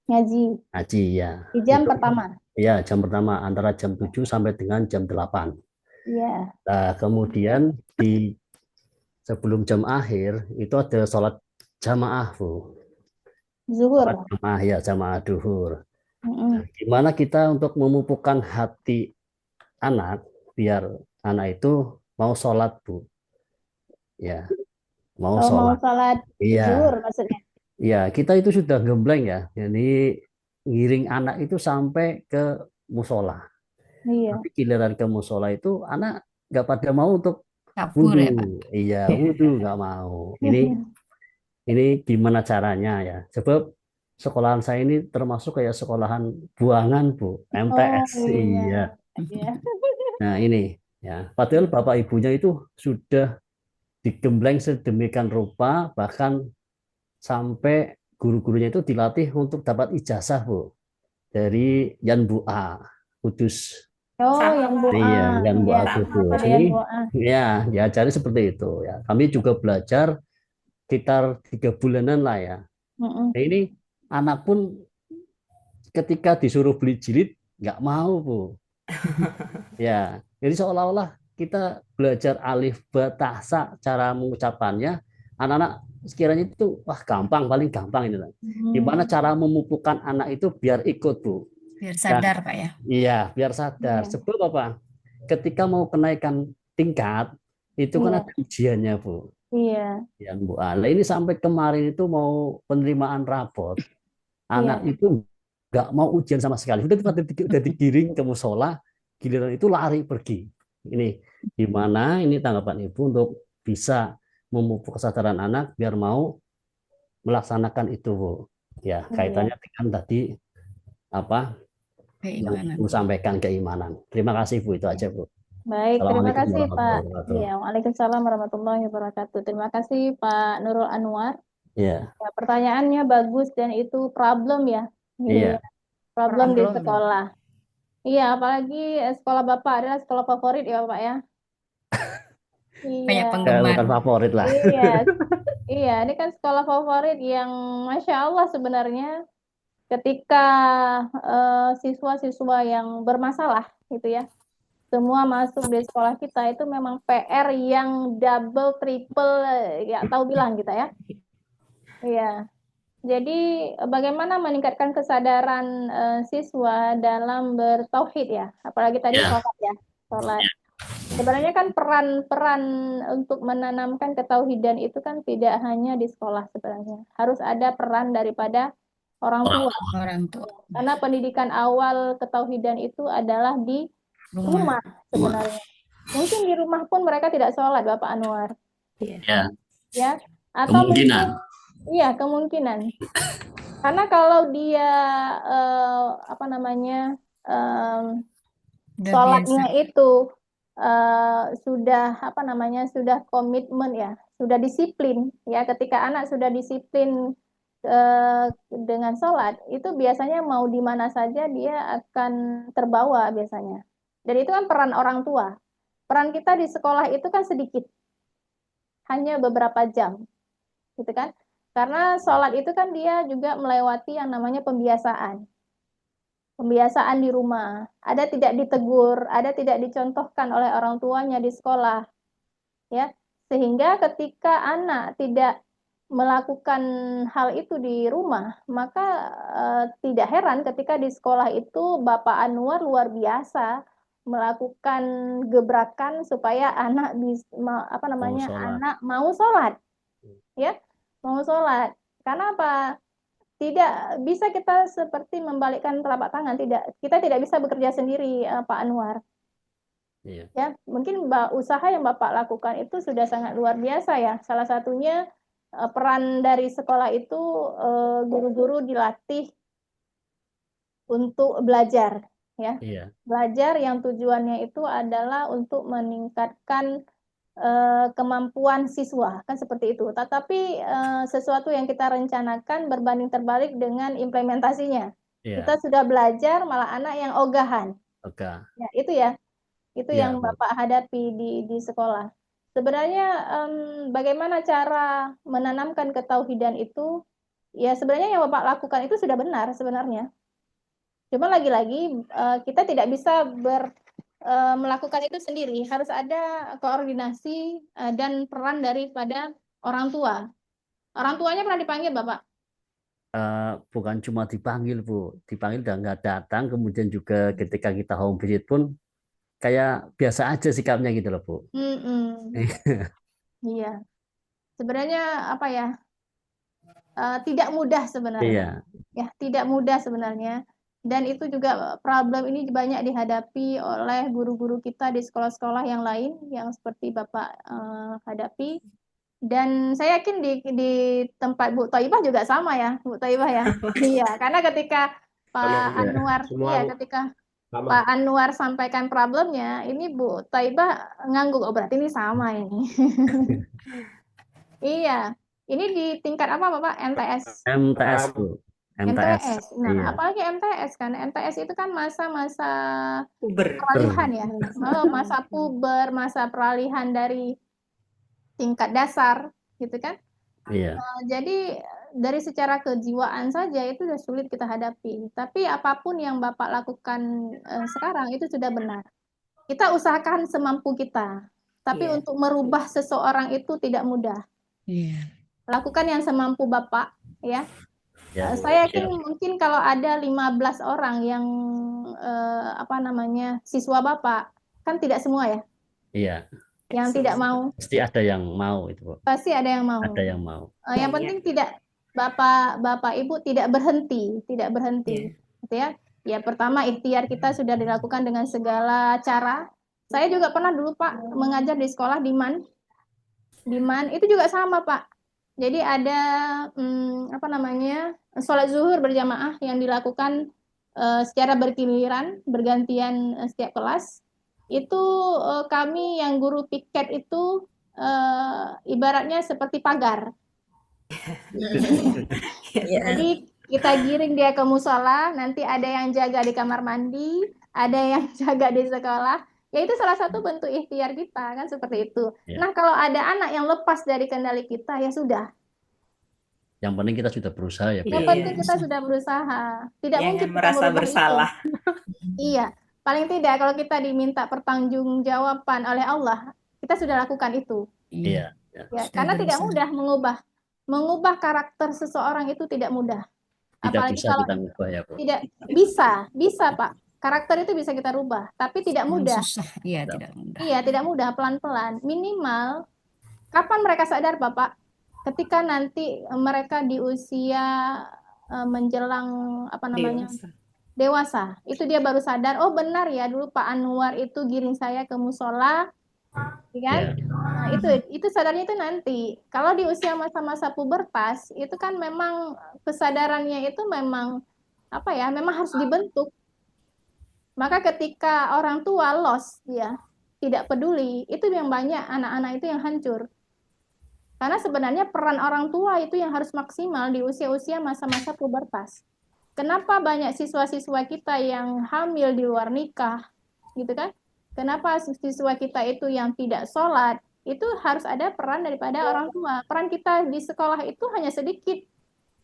Ngaji, ya.
Di jam pertama.
Iya, jam pertama antara jam 7 sampai dengan jam 8.
Iya.
Nah, kemudian di sebelum jam akhir itu ada sholat jamaah, Bu.
Zuhur.
Sholat jamaah ya, jamaah duhur.
Mm-mm.
Gimana kita untuk memupukkan hati anak biar anak itu mau sholat, Bu? Ya, mau
Oh, mau
sholat.
sholat
Iya,
zuhur maksudnya.
iya, kita itu sudah gembleng ya. Jadi ngiring anak itu sampai ke musola.
Iya.
Tapi giliran ke musola itu anak nggak pada mau untuk
Kabur ya, Pak.
wudhu. Iya, wudhu nggak mau. Ini gimana caranya ya? Sebab sekolahan saya ini termasuk kayak sekolahan buangan, Bu, MTS.
Oh iya.
Iya.
Iya.
Nah, ini ya. Padahal bapak ibunya itu sudah digembleng sedemikian rupa, bahkan sampai guru-gurunya itu dilatih untuk dapat ijazah, Bu, dari Yan Bu'a Kudus.
Oh, yang
Iya,
doa.
Yan Bu'a
Ya,
Kudus.
yang
Ini
doa.
ya diajari seperti itu ya. Kami juga belajar sekitar 3 bulanan lah ya.
Mm-mm.
Nah, ini anak pun ketika disuruh beli jilid nggak mau, Bu. Ya, jadi seolah-olah kita belajar alif ba ta sa, cara mengucapannya anak-anak sekiranya itu wah gampang, paling gampang ini. Gimana cara memupukkan anak itu biar ikut, Bu?
Biar sadar, Pak ya.
Iya, biar sadar. Sebab apa? Ketika mau kenaikan tingkat itu kan
Iya.
ada ujiannya, Bu.
Iya.
Ya, Bu. Nah, ini sampai kemarin itu mau penerimaan rapot, anak
Iya.
itu nggak mau ujian sama sekali. Udah digiring ke musola, giliran itu lari pergi. Ini gimana? Ini tanggapan Ibu untuk bisa memupuk kesadaran anak biar mau melaksanakan itu, Bu. Ya, kaitannya dengan tadi apa yang
Keimanan.
Ibu sampaikan, keimanan. Terima kasih, Bu. Itu aja, Bu.
Baik, terima
Assalamualaikum
kasih Pak.
warahmatullahi wabarakatuh.
Iya, Waalaikumsalam warahmatullahi wabarakatuh. Terima kasih Pak Nurul Anwar.
Iya,
Ya, pertanyaannya bagus dan itu problem ya.
iya,
Problem di
Problem.
sekolah. Iya, apalagi sekolah Bapak adalah sekolah favorit ya Bapak ya.
Banyak
Iya.
penggemar.
bukan favorit lah.
Iya, iya, ini kan sekolah favorit yang Masya Allah sebenarnya ketika siswa-siswa yang bermasalah gitu ya, semua masuk di sekolah kita itu memang PR yang double, triple, ya tahu bilang kita ya. Iya. Jadi bagaimana meningkatkan kesadaran siswa dalam bertauhid ya, apalagi tadi
Ya.
sholat ya, sholat. Sebenarnya kan peran untuk menanamkan ketauhidan itu kan tidak hanya di sekolah sebenarnya. Harus ada peran daripada orang tua.
Orang tua.
Karena pendidikan awal ketauhidan itu adalah di rumah sebenarnya. Mungkin di rumah pun mereka tidak sholat, Bapak Anwar.
Ya.
Ya. Atau
Kemungkinan.
mungkin, iya kemungkinan. Karena kalau dia apa namanya
Udah
sholatnya
biasa.
itu sudah apa namanya sudah komitmen ya, sudah disiplin ya. Ketika anak sudah disiplin dengan sholat itu biasanya mau di mana saja dia akan terbawa biasanya. Dan itu kan peran orang tua. Peran kita di sekolah itu kan sedikit, hanya beberapa jam, gitu kan? Karena sholat itu kan dia juga melewati yang namanya pembiasaan. Pembiasaan di rumah, ada tidak ditegur, ada tidak dicontohkan oleh orang tuanya di sekolah, ya, sehingga ketika anak tidak melakukan hal itu di rumah, maka tidak heran ketika di sekolah itu Bapak Anwar luar biasa melakukan gebrakan supaya anak apa namanya anak mau sholat, ya, mau sholat. Karena apa? Tidak bisa kita seperti membalikkan telapak tangan, kita tidak bisa bekerja sendiri, Pak Anwar.
Iya.
Ya, mungkin usaha yang Bapak lakukan itu sudah sangat luar biasa ya. Salah satunya peran dari sekolah itu guru-guru dilatih untuk belajar, ya.
Iya.
Belajar yang tujuannya itu adalah untuk meningkatkan kemampuan siswa, kan seperti itu. Tetapi sesuatu yang kita rencanakan berbanding terbalik dengan implementasinya.
Iya.
Kita sudah belajar, malah anak yang ogahan.
Oke.
Ya, itu ya. Itu
Iya,
yang Bapak hadapi di sekolah. Sebenarnya bagaimana cara menanamkan ketauhidan itu? Ya sebenarnya yang Bapak lakukan itu sudah benar sebenarnya. Cuma lagi-lagi kita tidak bisa melakukan itu sendiri, harus ada koordinasi dan peran daripada orang tua. Orang tuanya pernah dipanggil, Bapak?
Bukan cuma dipanggil, Bu. Dipanggil dan nggak datang, kemudian juga ketika kita home visit pun kayak biasa aja sikapnya gitu loh, Bu.
Iya. Sebenarnya apa ya? Tidak mudah sebenarnya.
Iya.
Ya, tidak mudah sebenarnya. Dan itu juga problem ini banyak dihadapi oleh guru-guru kita di sekolah-sekolah yang lain yang seperti Bapak hadapi. Dan saya yakin di tempat Bu Thaibah juga sama ya, Bu Thaibah ya. Iya, karena ketika Pak Anwar, ketika Pak Anwar sampaikan problemnya, ini Bu Thaibah ngangguk, oh berarti ini sama ini. Iya, ini di tingkat apa Bapak? MTS.
MTS, Bu.
MTS. Nah,
Iya.
apalagi MTS kan. MTS itu kan masa-masa
Puber.
peralihan ya. Masa puber, masa peralihan dari tingkat dasar, gitu kan?
Iya.
Jadi dari secara kejiwaan saja itu sudah sulit kita hadapi. Tapi apapun yang Bapak lakukan sekarang itu sudah benar. Kita usahakan semampu kita. Tapi untuk merubah seseorang itu tidak mudah. Lakukan yang semampu Bapak, ya. Saya yakin mungkin kalau ada 15 orang yang siswa Bapak, kan tidak semua ya.
Iya.
Yang tidak mau.
Pasti ada yang mau itu, Bu.
Pasti ada yang mau.
Ada yang mau.
Yang penting tidak Bapak Ibu tidak berhenti, gitu ya. Ya pertama ikhtiar kita sudah dilakukan dengan segala cara. Saya juga pernah dulu Pak mengajar di sekolah di MAN. Di MAN itu juga sama Pak. Jadi ada sholat zuhur berjamaah yang dilakukan secara bergiliran, bergantian setiap kelas. Itu kami yang guru piket itu ibaratnya seperti pagar. Jadi kita giring dia ke musola, nanti ada yang jaga di kamar mandi, ada yang jaga di sekolah. Ya itu salah satu bentuk ikhtiar kita kan seperti itu. Nah kalau ada anak yang lepas dari kendali kita ya sudah.
Yang penting kita sudah berusaha ya, Bu.
Yang penting kita sudah berusaha. Tidak mungkin kita
merasa
merubah
bersalah.
itu. Iya. Paling tidak kalau kita diminta pertanggungjawaban oleh Allah, kita sudah lakukan itu.
Iya.
Ya, karena tidak mudah mengubah karakter seseorang itu tidak mudah.
Tidak
Apalagi
bisa
kalau
kita ubah ya, Bu.
tidak bisa Pak. Karakter itu bisa kita rubah, tapi tidak mudah.
Iya, tidak mudah.
Iya, tidak mudah, pelan-pelan. Minimal kapan mereka sadar Bapak? Ketika nanti mereka di usia menjelang dewasa, itu dia baru sadar, oh benar ya dulu Pak Anwar itu giring saya ke musola, kan? Nah, itu sadarnya itu nanti. Kalau di usia masa-masa pubertas, itu kan memang kesadarannya itu memang memang harus dibentuk. Maka ketika orang tua lost dia tidak peduli, itu yang banyak anak-anak itu yang hancur. Karena sebenarnya peran orang tua itu yang harus maksimal di usia-usia masa-masa pubertas. Kenapa banyak siswa-siswa kita yang hamil di luar nikah, gitu kan? Kenapa siswa kita itu yang tidak sholat? Itu harus ada peran daripada orang tua. Peran kita di sekolah itu hanya sedikit.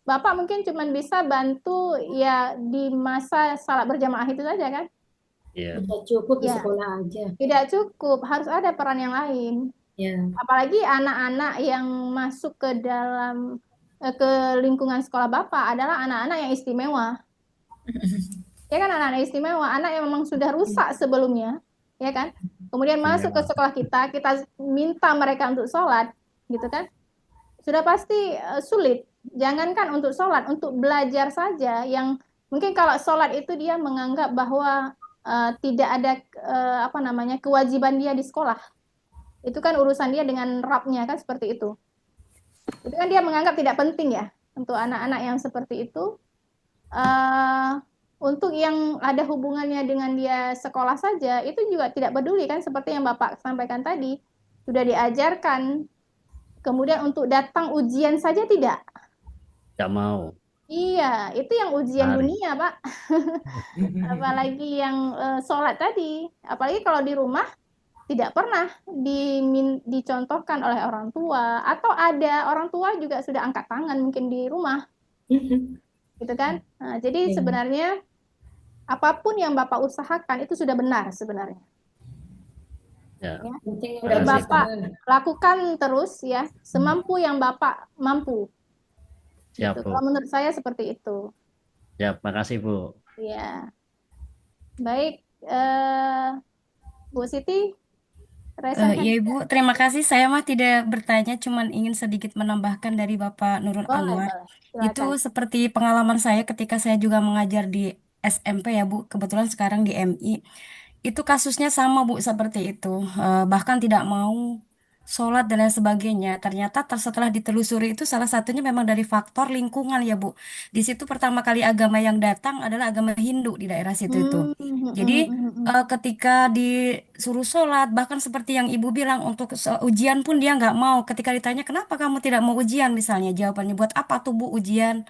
Bapak mungkin cuma bisa bantu ya di masa salat berjamaah itu saja kan?
Tidak cukup di sekolah aja.
Tidak cukup, harus ada peran yang lain. Apalagi anak-anak yang masuk ke dalam ke lingkungan sekolah Bapak adalah anak-anak yang istimewa. Ya kan, anak-anak istimewa, anak yang memang sudah rusak sebelumnya, ya kan? Kemudian masuk ke sekolah kita minta mereka untuk sholat, gitu kan? Sudah pasti sulit. Jangankan untuk sholat, untuk belajar saja yang mungkin kalau sholat itu dia menganggap bahwa tidak ada kewajiban dia di sekolah. Itu kan urusan dia dengan Rabbnya kan seperti itu. Itu kan dia menganggap tidak penting ya untuk anak-anak yang seperti itu. Untuk yang ada hubungannya dengan dia sekolah saja itu juga tidak peduli kan seperti yang Bapak sampaikan tadi. Sudah diajarkan. Kemudian untuk datang ujian saja tidak.
Tidak mau.
Iya, itu yang ujian dunia, Pak. Apalagi yang sholat tadi. Apalagi kalau di rumah tidak pernah dicontohkan oleh orang tua. Atau ada orang tua juga sudah angkat tangan mungkin di rumah. Gitu kan? Nah, jadi sebenarnya apapun yang Bapak usahakan itu sudah benar sebenarnya.
Ya,
Ya.
terima
Jadi
kasih.
Bapak lakukan terus ya, semampu yang Bapak mampu.
Siap,
Gitu.
Bu.
Kalau menurut saya seperti itu.
Ya, makasih, Bu.
Ya. Baik, Bu Siti, raise
Ya
hand.
Ibu, terima kasih. Saya mah tidak bertanya, cuman ingin sedikit menambahkan dari Bapak Nurul
Boleh,
Anwar.
boleh.
Itu
Silakan.
seperti pengalaman saya ketika saya juga mengajar di SMP ya Bu, kebetulan sekarang di MI. Itu kasusnya sama Bu, seperti itu. Bahkan tidak mau sholat dan lain sebagainya. Ternyata setelah ditelusuri itu salah satunya memang dari faktor lingkungan ya Bu. Di situ pertama kali agama yang datang adalah agama Hindu di daerah situ itu. Jadi ketika disuruh sholat, bahkan seperti yang Ibu bilang untuk ujian pun dia nggak mau. Ketika ditanya kenapa kamu tidak mau ujian misalnya, jawabannya buat apa tuh Bu ujian?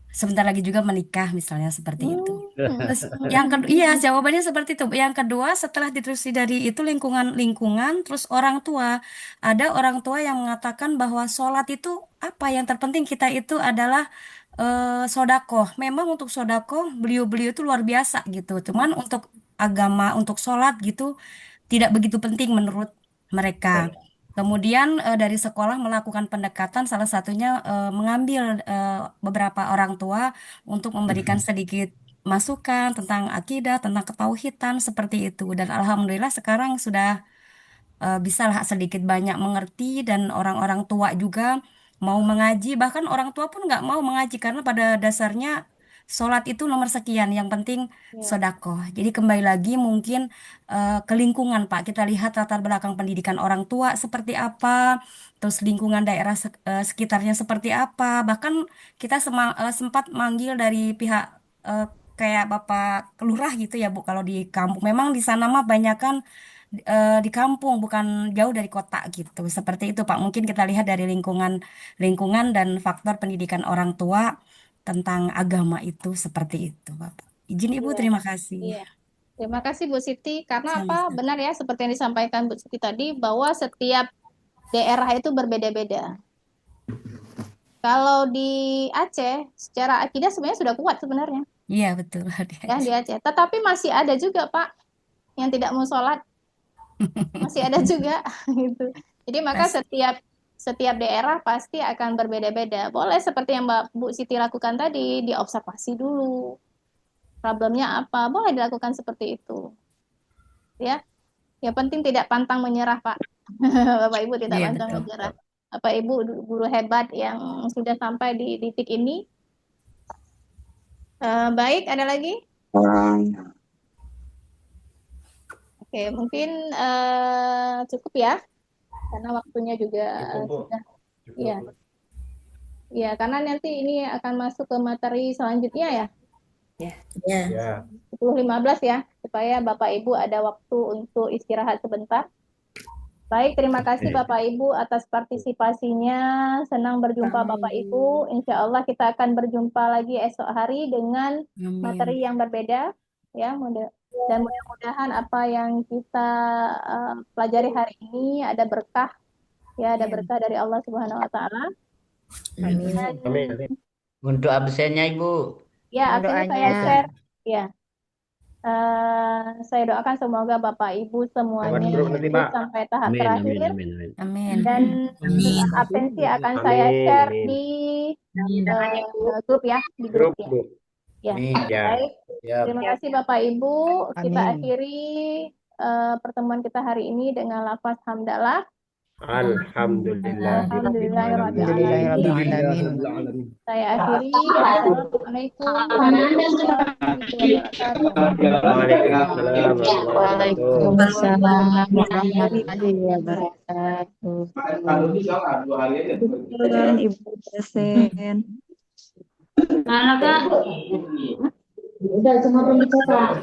Sebentar lagi juga menikah misalnya seperti itu. Terus yang kedua, iya jawabannya seperti itu. Yang kedua setelah ditelusuri dari itu lingkungan, terus orang tua, ada orang tua yang mengatakan bahwa sholat itu apa yang terpenting kita itu adalah sodakoh. Memang untuk sodakoh beliau-beliau itu luar biasa gitu. Cuman untuk agama, untuk sholat gitu tidak begitu penting menurut mereka. Kemudian dari sekolah melakukan pendekatan, salah satunya mengambil beberapa orang tua untuk memberikan sedikit masukan tentang akidah, tentang ketauhidan seperti itu. Dan alhamdulillah sekarang sudah bisalah sedikit banyak mengerti dan orang-orang tua juga mau mengaji. Bahkan orang tua pun nggak mau mengaji karena pada dasarnya sholat itu nomor sekian, yang penting sodakoh. Jadi kembali lagi mungkin ke lingkungan Pak. Kita lihat latar belakang pendidikan orang tua seperti apa, terus lingkungan daerah sekitarnya seperti apa. Bahkan kita sempat manggil dari pihak kayak Bapak Kelurah gitu ya Bu. Kalau di kampung, memang di sana mah banyakan di kampung, bukan jauh dari kota gitu. Seperti itu Pak. Mungkin kita lihat dari lingkungan dan faktor pendidikan orang tua tentang agama itu seperti itu, Bapak. Izin Ibu,
Iya,
terima kasih.
iya. Terima kasih Bu Siti. Karena apa?
Sama-sama.
Benar ya seperti yang disampaikan Bu Siti tadi bahwa setiap daerah itu berbeda-beda. Kalau di Aceh secara akidah sebenarnya sudah kuat sebenarnya
Iya, betul.
ya di Aceh. Tetapi masih ada juga Pak yang tidak mau sholat, masih ada juga gitu. Jadi maka setiap daerah pasti akan berbeda-beda. Boleh seperti yang Bu Siti lakukan tadi, diobservasi dulu. Problemnya apa? Boleh dilakukan seperti itu. Ya. Yang penting tidak pantang menyerah, Pak. Bapak Ibu tidak
Iya,
pantang
betul.
menyerah. Bapak Ibu guru hebat yang sudah sampai di titik ini. Baik, ada lagi? Oke, mungkin cukup ya. Karena waktunya juga sudah. Iya. Iya, karena nanti ini akan masuk ke materi selanjutnya ya.
Ya.
10.15 ya, supaya Bapak Ibu ada waktu untuk istirahat sebentar. Baik, terima kasih Bapak Ibu atas partisipasinya. Senang berjumpa Bapak Ibu. Insya Allah kita akan berjumpa lagi esok hari dengan materi yang berbeda. Ya, dan mudah-mudahan apa yang kita pelajari hari ini ada berkah. Ya, ada berkah dari Allah Subhanahu Wa Taala.
Amin. Untuk absennya Ibu.
Ya,
Mohon
absennya saya
doanya.
share. Ya. Saya doakan semoga Bapak Ibu semuanya
Terus nanti,
lulus
Pak.
sampai tahap
Amin,
terakhir.
amin, amin, amin.
Amin.
Dan absensi akan saya share
Amin.
di grup ya, di grup ya.
Bu.
Ya,
Ya.
baik. Terima kasih Bapak Ibu. Kita akhiri pertemuan kita hari ini dengan lafaz hamdalah.
Alhamdulillah.
Alhamdulillahirrahmanirrahim.
Saya akhiri. Assalamualaikum warahmatullahi wabarakatuh.
Waalaikumsalam warahmatullahi wabarakatuh. Ibu dosen.
Mana Kak?
Udah, cuma pembicara.